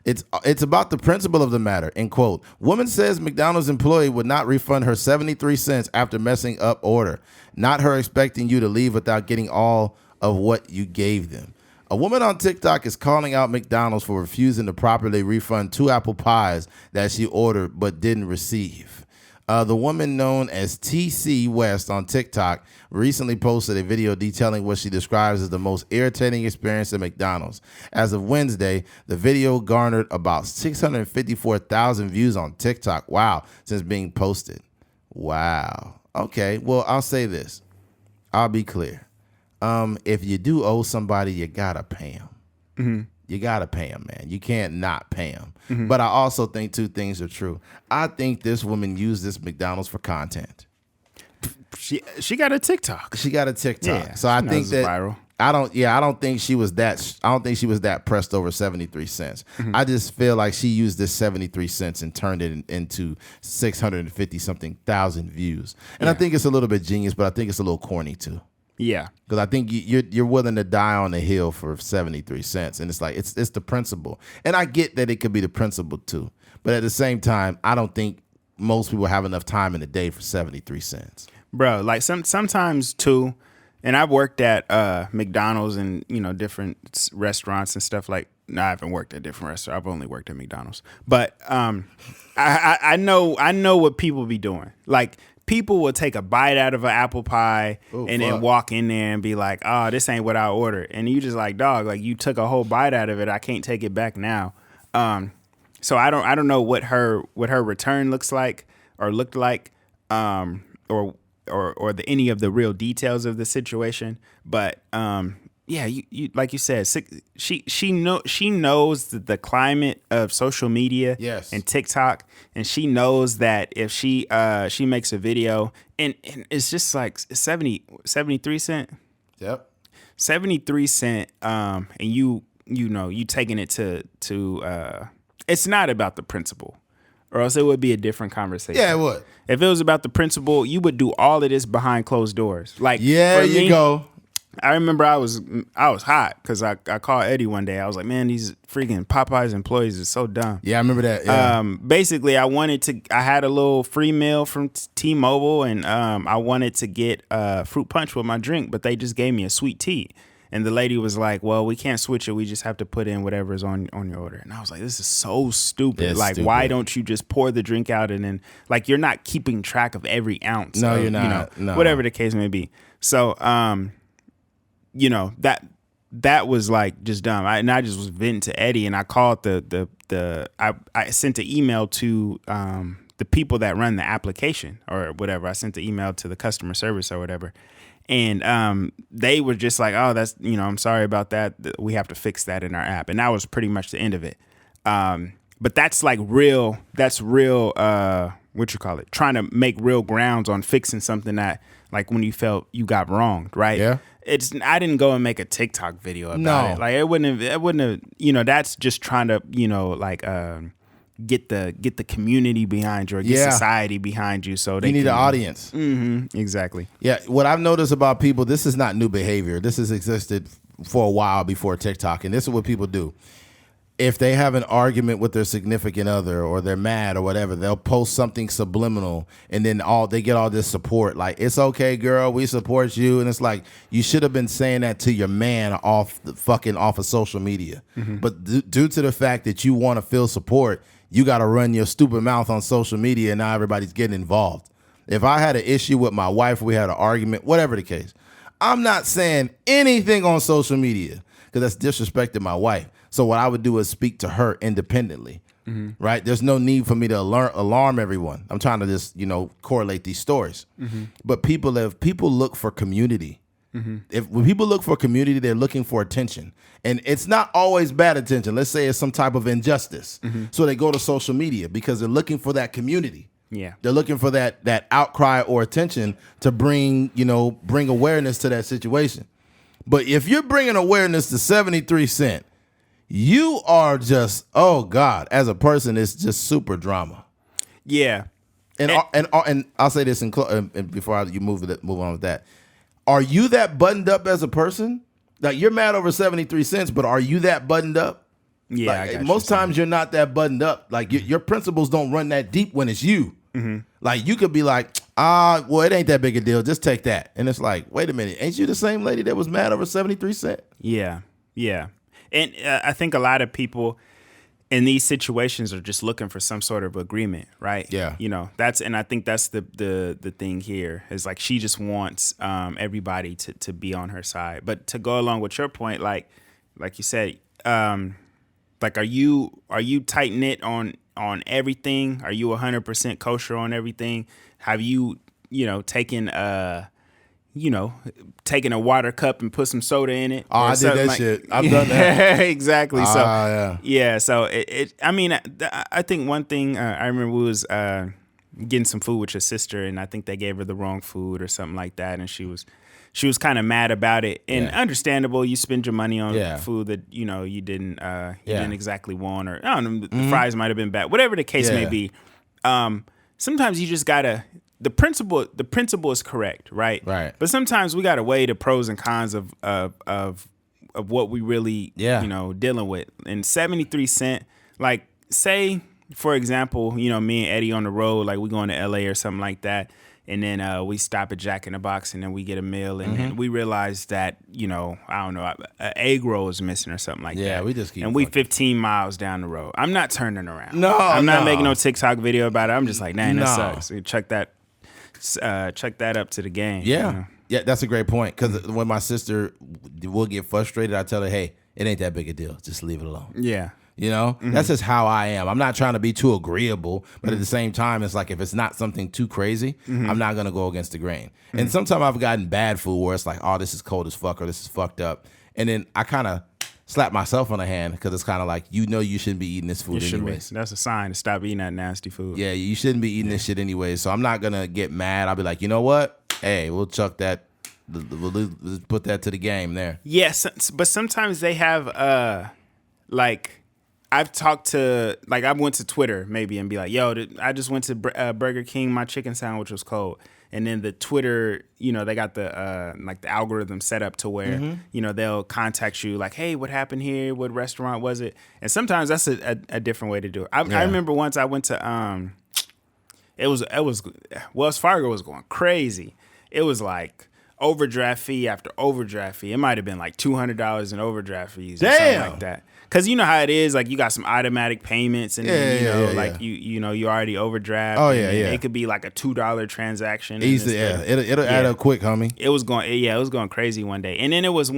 It's about the principle of the matter. In quote, woman says McDonald's employee would not refund her 73 cents after messing up order. Not her expecting you to leave without getting all of what you gave them. A woman on TikTok is calling out McDonald's for refusing to properly refund 2 apple pies that she ordered but didn't receive. The woman known as TC West on TikTok recently posted a video detailing what she describes as the most irritating experience at McDonald's. As of Wednesday, the video garnered about 654,000 views on TikTok. Wow, since being posted. Wow. Okay, well, I'll say this. I'll be clear. If you do owe somebody, you gotta pay them. Mm-hmm. You gotta pay them, man. You can't not pay them. Mm-hmm. But I also think 2 things are true. I think this woman used this McDonald's for content. She got a TikTok. She got a TikTok. Yeah, so I think that viral. I don't think she was that pressed over 73 cents. Mm-hmm. I just feel like she used this 73 cents and turned it into 650 something thousand views. And I think it's a little bit genius, but I think it's a little corny too. Yeah, because I think you're willing to die on the hill for 73 cents, and it's like it's the principle, and I get that it could be the principle too, but at the same time, I don't think most people have enough time in the day for 73 cents, bro. Like sometimes too, and I've worked at McDonald's and different restaurants and stuff. Like, no, I haven't worked at different restaurants. I've only worked at McDonald's, but I know what people be doing, like. People will take a bite out of an apple pie then walk in there and be like, oh, this ain't what I ordered. And you just like, dog, like you took a whole bite out of it. I can't take it back now. So I don't know what her return looks like or looked like, or any of the real details of the situation. But yeah, you like you said, she knows the climate of social media, yes, and TikTok, and she knows that if she makes a video and it's just like 73 cent. Yep. 73 cent, and you taking it to it's not about the principle, or else it would be a different conversation. Yeah, it would. If it was about the principle, you would do all of this behind closed doors. Like, yeah, you go. I remember I was hot because I called Eddie one day. I was like, man, these freaking Popeyes employees are so dumb. Yeah, I remember that. Yeah. Basically, I had a little free meal from T-Mobile, and I wanted to get fruit punch with my drink, but they just gave me a sweet tea. And the lady was like, well, we can't switch it. We just have to put in whatever's on your order. And I was like, this is so stupid. It's like, stupid. Why don't you just pour the drink out and then, like, you're not keeping track of every ounce. No, of, you're not. No. Whatever the case may be. So, that was like just dumb. I just was venting to Eddie, and I called I sent an email to the people that run the application or whatever. I sent the email to the customer service or whatever. And they were just like, oh, that's, I'm sorry about that. We have to fix that in our app. And that was pretty much the end of it. But that's like real, what you call it? Trying to make real grounds on fixing something that, like, when you felt you got wronged, right? Yeah. I didn't go and make a TikTok video about it. Like, it wouldn't have, that's just trying to, get the community behind you or get society behind you. So they need an audience. Mm-hmm, exactly. Yeah. What I've noticed about people, this is not new behavior. This has existed for a while before TikTok. And this is what people do. if they have an argument with their significant other or they're mad or whatever, they'll post something subliminal and then they get all this support. Like, it's okay, girl, we support you. And it's like, you should have been saying that to your man off of social media. But due to the fact that you want to feel support, you got to run your stupid mouth on social media and now everybody's getting involved. If I had an issue with my wife, we had an argument, whatever the case, I'm not saying anything on social media because that's disrespecting my wife. So what I would do is speak to her independently, right? There's no need for me to alarm everyone. I'm trying to just, correlate these stories. But people look for community. When people look for community, they're looking for attention. And it's not always bad attention. Let's say it's some type of injustice. So they go to social media because they're looking for that community. Yeah. They're looking for that outcry or attention to bring awareness to that situation. But if you're bringing awareness to 73 Cent, you are just, oh God, as a person, it's just super drama. Yeah. And I'll say this before you move on with that. Are you that buttoned up as a person? Like, you're mad over 73 cents, but are you that buttoned up? Yeah. Like, most times you're not that buttoned up. Like, your principles don't run that deep when it's you. Like, you could be like, well, it ain't that big a deal. Just take that. And it's like, wait a minute. Ain't you the same lady that was mad over 73 cents? Yeah. Yeah. And I think a lot of people in these situations are just looking for some sort of agreement, right? Yeah. And I think that's the thing here is like she just wants everybody to be on her side. But to go along with your point, like you said, like are you tight knit on everything? Are you 100% kosher on everything? Have you taken taking a water cup and put some soda in it? Oh, I did that shit. I've done that. Exactly. So yeah. So I think one thing I remember was getting some food with your sister, and I think they gave her the wrong food or something like that, and she was kind of mad about it. And understandable, you spend your money on food that you didn't exactly want, or I don't know, the fries might have been bad, whatever the case may be. Sometimes you just gotta. The principle is correct, right? Right. But sometimes we gotta weigh the pros and cons of what we really dealing with. And 73 Cent, like, say for example, me and Eddie on the road, like we going to LA or something like that, and then we stop at Jack in the Box and then we get a meal, and then we realize that I don't know, an egg roll is missing or something like that. Yeah, we just keep. And we 15 miles down the road. I'm not turning around. No, I'm not making no TikTok video about it. I'm just like, that sucks. Check that up to the game. Yeah. Yeah, that's a great point. Because when my sister will get frustrated, I tell her, hey, it ain't that big a deal. Just leave it alone. Yeah. That's just how I am. I'm not trying to be too agreeable, but at the same time, it's like if it's not something too crazy, I'm not going to go against the grain. And sometimes I've gotten bad food where it's like, oh, this is cold as fuck or this is fucked up. And then I kind of slap myself on the hand because it's kind of like, you shouldn't be eating this food anyways. That's a sign to stop eating that nasty food. Yeah, you shouldn't be eating this shit anyways. So I'm not going to get mad. I'll be like, you know what? Hey, we'll chuck that. We'll put that to the game there. Yes, but sometimes they have like I've talked to, like, I went to Twitter maybe and be like, yo, I just went to Burger King, my chicken sandwich was cold. And then the Twitter, they got the like the algorithm set up to where, they'll contact you like, hey, what happened here? What restaurant was it? And sometimes that's a different way to do it. I remember once I went to, Wells Fargo was going crazy. It was like overdraft fee after overdraft fee. It might have been like $200 in overdraft fees or something like that. Cause you know how it is, like you got some automatic payments, and you already overdraft. Oh yeah. It could be like a $2 transaction. Easy, it'll add up quick, homie. It was going crazy one day, and then it was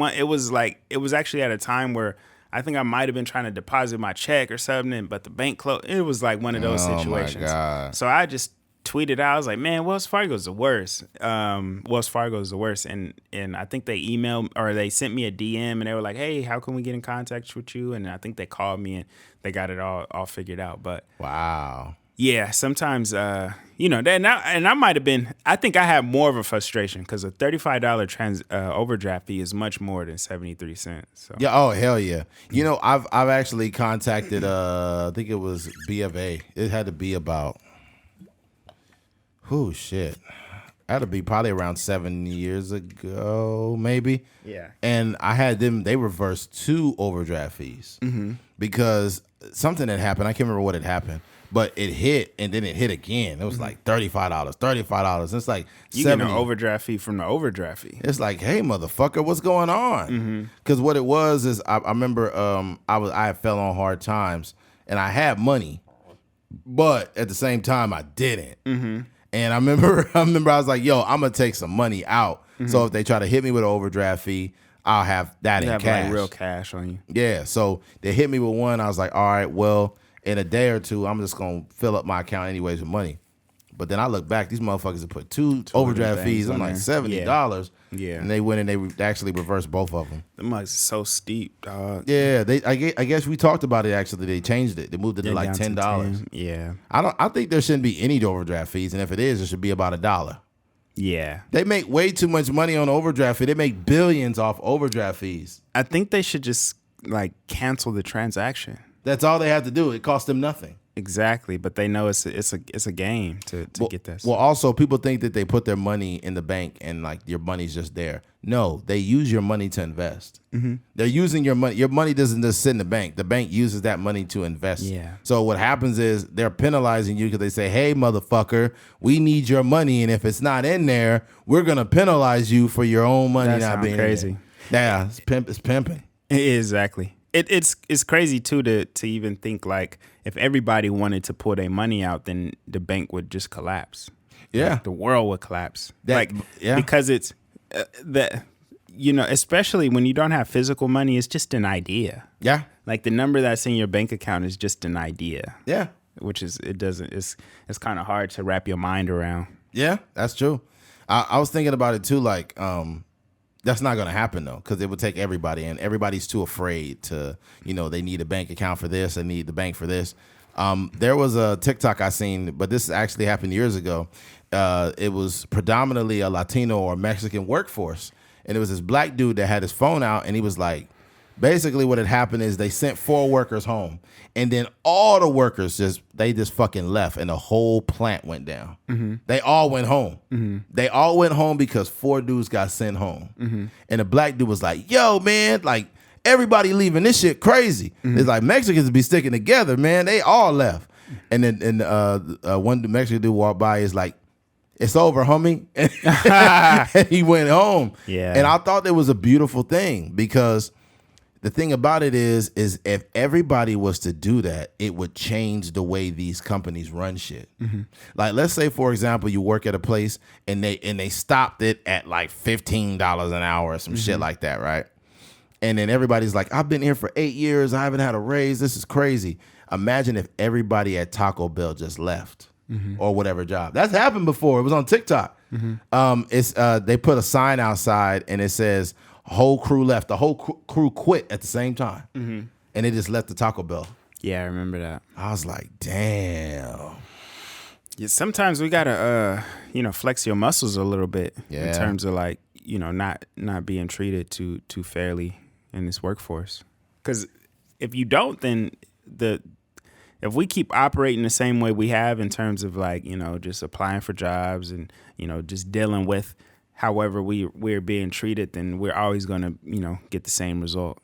actually at a time where I think I might have been trying to deposit my check or something, but the bank closed. It was like one of those situations. My God. So I just tweeted out, I was like, man, Wells Fargo is the worst. And I think they emailed or they sent me a DM and they were like, hey, how can we get in contact with you? And I think they called me and they got it all figured out. But wow. Yeah, sometimes and I might have been, I think I had more of a frustration because a $35 overdraft fee is much more than 73 cents. So. Yeah, oh hell yeah. I've actually contacted I think it was B of A. It had to be about, oh shit, had to be probably around 7 years ago, maybe. Yeah. And I had them, they reversed 2 overdraft fees because something had happened. I can't remember what had happened, but it hit and then it hit again. It was like $35. It's like you get an overdraft fee from the overdraft fee. It's like, hey, motherfucker, what's going on? Because what it was is I remember I fell on hard times and I had money, but at the same time I didn't. And I remember I was like, yo, I'm gonna take some money out. So if they try to hit me with an overdraft fee, I'll have that in cash. Like real cash on you. Yeah. So they hit me with one. I was like, all right, well, in a day or two, I'm just gonna fill up my account anyways with money. But then I look back, these motherfuckers have put 2 overdraft fees. I'm like $70. Yeah. And they went and they actually reversed both of them. Them mugs so steep, dog. Yeah, I guess we talked about it actually. They changed it. They moved it to like $10. Yeah. I think there shouldn't be any overdraft fees, and if it is, it should be about $1. Yeah. They make way too much money on overdraft fee. They make billions off overdraft fees. I think they should just like cancel the transaction. That's all they have to do. It costs them nothing. Exactly, but they know it's a game to get this. Well, also people think that they put their money in the bank and like your money's just there. No, they use your money to invest. They're using your money. Your money doesn't just sit in the bank. The bank uses that money to invest. Yeah. So what happens is they're penalizing you because they say, "Hey, motherfucker, we need your money, and if it's not in there, we're gonna penalize you for your own money not being crazy." Yeah, it's pimping. Exactly. It's crazy too to even think like if everybody wanted to pull their money out, then the bank would just collapse. Yeah, like the world would collapse. Because it's especially when you don't have physical money, it's just an idea. Yeah, like the number that's in your bank account is just an idea. Yeah, which is it's kind of hard to wrap your mind around. Yeah, that's true. I was thinking about it too, like. That's not going to happen, though, because it would take everybody, and everybody's too afraid to, they need a bank account for this, they need the bank for this. There was a TikTok I seen, but this actually happened years ago. It was predominantly a Latino or Mexican workforce, and it was this black dude that had his phone out, and he was like, basically what had happened is they sent 4 workers home, and then all the workers just fucking left, and the whole plant went down. They all went home. They all went home because 4 dudes got sent home. And the black dude was like, yo, man, like, everybody leaving, this shit crazy. It's like Mexicans be sticking together, man. They all left. And then one Mexican dude walked by, is like, it's over, homie. And he went home. Yeah. And I thought it was a beautiful thing because the thing about it is if everybody was to do that, it would change the way these companies run shit. Like, let's say, for example, you work at a place and they stopped it at like $15 an hour or some shit like that, right? And then everybody's like, I've been here for 8 years. I haven't had a raise. This is crazy. Imagine if everybody at Taco Bell just left or whatever job. That's happened before. It was on TikTok. They put a sign outside and it says, whole crew left. The whole crew quit at the same time. And they just left the Taco Bell. Yeah, I remember that. I was like, damn. Yeah, sometimes we gotta flex your muscles a little bit in terms of like, not being treated too fairly in this workforce. Because if you don't, then if we keep operating the same way we have in terms of like, just applying for jobs and, just dealing with however we're being treated, then we're always going to, get the same result.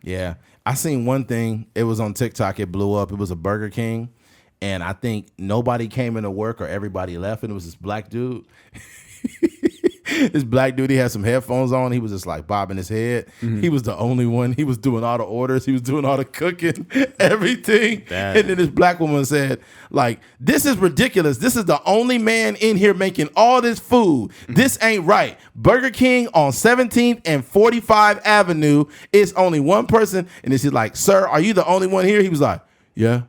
Yeah. I seen one thing. It was on TikTok. It blew up. It was a Burger King. And I think nobody came into work or everybody left. And it was this black dude. This black dude, he had some headphones on. He was just like bobbing his head. He was the only one. He was doing all the orders. He was doing all the cooking, everything. And then this black woman said, like, this is ridiculous. This is the only man in here making all this food. This ain't right. Burger King on 17th and 45 Avenue is only one person. And then she's like, sir, are you the only one here? He was like, yeah.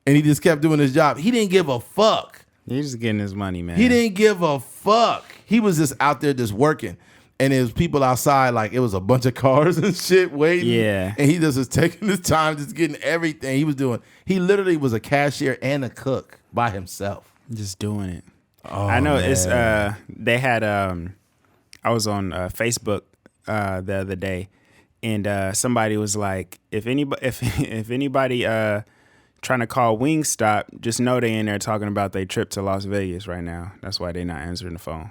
And he just kept doing his job. He didn't give a fuck. He's just getting his money, man. He didn't give a fuck. He was just out there just working. And it was people outside, like it was a bunch of cars and shit waiting. Yeah. And he just was taking his time, just getting everything he was doing. He literally was a cashier and a cook by himself. Just doing it. Oh, I know, man. It's they had I was on Facebook the other day, and somebody was like, if anybody trying to call Wingstop, just know they in there talking about their trip to Las Vegas right now. That's why they not answering the phone.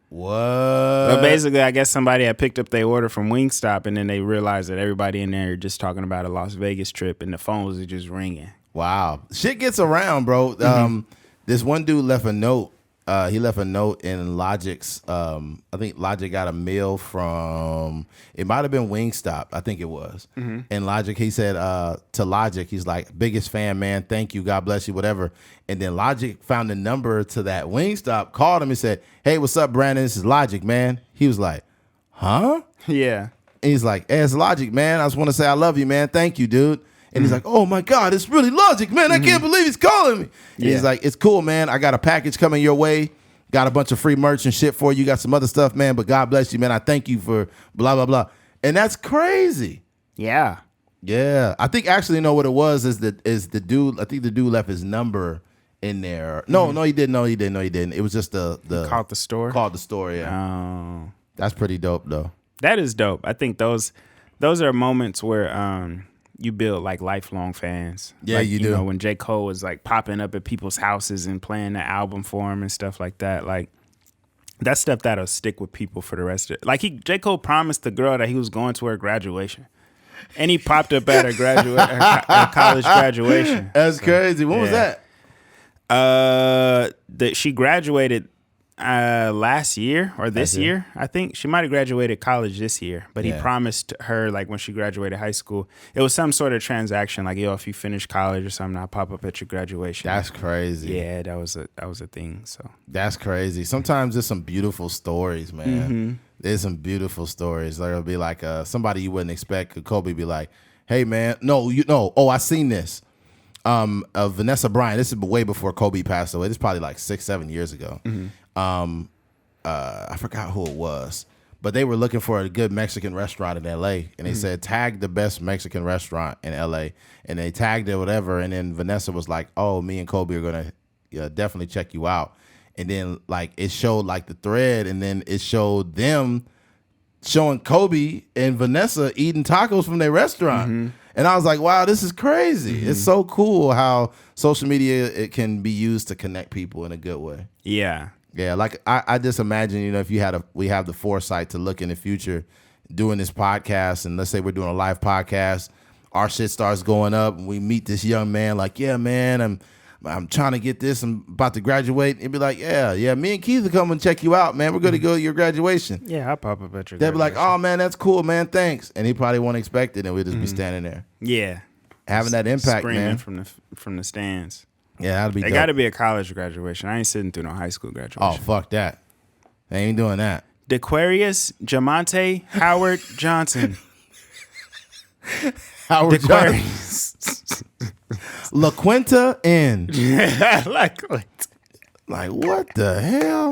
What? But basically, I guess somebody had picked up their order from Wingstop, and then they realized that everybody in there just talking about a Las Vegas trip, and the phones are just ringing. Wow. Shit gets around, bro. This one dude left a note. He left a note in Logic's. I think Logic got a mail from. It might have been Wingstop. I think it was. And Logic, he said to Logic, he's like, biggest fan, man. Thank you. God bless you. Whatever. And then Logic found the number to that Wingstop, called him and said, hey, what's up, Brandon? This is Logic, man. He was like, huh? Yeah. And he's like, hey, it's Logic, man. I just want to say I love you, man. Thank you, dude. And he's like, oh, my God, it's really Logic, man. I can't believe he's calling me. And he's like, it's cool, man. I got a package coming your way. Got a bunch of free merch and shit for you. Got some other stuff, man. But God bless you, man. I thank you for blah, blah, blah. And that's crazy. Yeah. Yeah. I think actually, you know what it was is the dude. I think the dude left his number in there. No, he didn't. No, he didn't. It was just the Called the store? Called the store, yeah. Oh. That's pretty dope, though. That is dope. I think those are moments where you build like lifelong fans. Yeah, like, you do. You know, when J. Cole was like popping up at people's houses and playing the album for him and stuff like that. Like that's stuff that'll stick with people for the rest of it. Like J. Cole promised the girl that he was going to her graduation. And he popped up at her college graduation. That's crazy. When was that? She graduated last year or this year. I think she might have graduated college this year, but he promised her like when she graduated high school, it was some sort of transaction like, yo, if you finish college or something, I'll pop up at your graduation. That's crazy. Yeah, that was a thing. So that's crazy. Sometimes there's some beautiful stories, man. There's some beautiful stories. Like it'll be like somebody you wouldn't expect. Could Kobe be like, hey man, no, oh, I seen this. Vanessa Bryant, this is way before Kobe passed away. This is probably like 6-7 years ago. I forgot who it was, but they were looking for a good Mexican restaurant in LA, and they said tag the best Mexican restaurant in LA, and they tagged it whatever, and then Vanessa was like, oh, me and Kobe are gonna definitely check you out, and then like it showed like the thread, and then it showed them showing Kobe and Vanessa eating tacos from their restaurant. And I was like, wow, this is crazy. It's so cool how social media it can be used to connect people in a good way. yeah. Yeah, like I just imagine, if we have the foresight to look in the future doing this podcast, and let's say we're doing a live podcast, our shit starts going up, and we meet this young man like, yeah, man, I'm trying to get this, I'm about to graduate. It'd be like, yeah, me and Keith will come and check you out, man. We're going to go to your graduation. Yeah, I'll pop up at your They'd be graduation. like, oh, man, that's cool, man, thanks. And he probably won't expect it, and we'll just be standing there. Yeah. Having that impact, Screaming man. from the stands. Yeah, that'd be It dope. got to be a college graduation. I ain't sitting through no high school graduation. Oh, fuck that. They ain't doing that. DeQuarius Jamonte Howard Johnson. Howard Johnson. LaQuinta N. Like, what the hell?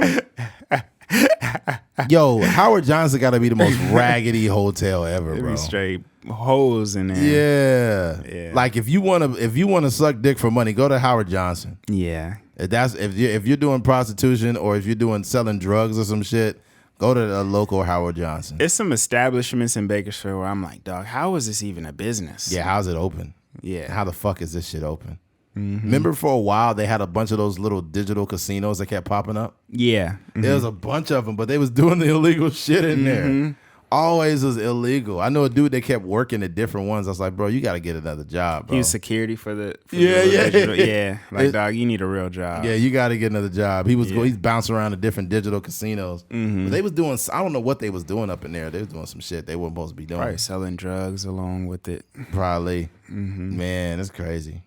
Yo, Howard Johnson got to be the most raggedy hotel ever, bro. Be straight holes in there. Yeah. Like if you wanna suck dick for money, go to Howard Johnson. Yeah. If you're doing prostitution or if you're doing selling drugs or some shit, go to the local Howard Johnson. It's some establishments in Bakersfield where I'm like, dog, how is this even a business? Yeah, how's it open? Yeah. How the fuck is this shit open? Remember for a while they had a bunch of those little digital casinos that kept popping up? Yeah. There was a bunch of them, but they was doing the illegal shit in there. Always was illegal. I know a dude that kept working at different ones. I was like, bro, you got to get another job, bro. He was security for the Yeah. digital. Yeah. Like, dog, you need a real job. Yeah, you got to get another job. He's bouncing around to different digital casinos. But they was doing, I don't know what they was doing up in there. They was doing some shit they weren't supposed to be doing. Probably selling drugs along with it. Probably. Man, it's crazy.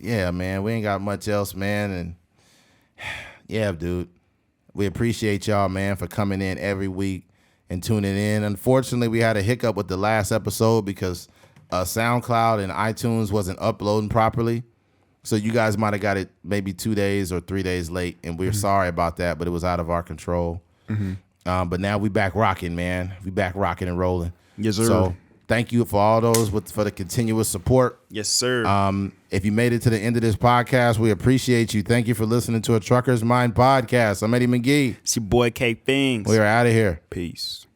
Yeah, man, we ain't got much else, man. And yeah, dude, we appreciate y'all, man, for coming in every week and tuning in. Unfortunately, we had a hiccup with the last episode because SoundCloud and iTunes wasn't uploading properly. So you guys might have got it maybe 2 days or 3 days late, and we're sorry about that, but it was out of our control. But now we back rocking, man. We back rocking and rolling. Yes, sir. So thank you for all those for the continuous support. Yes, sir. If you made it to the end of this podcast, we appreciate you. Thank you for listening to a Trucker's Mind podcast. I'm Eddie McGee. It's your boy K Things. We are out of here. Peace.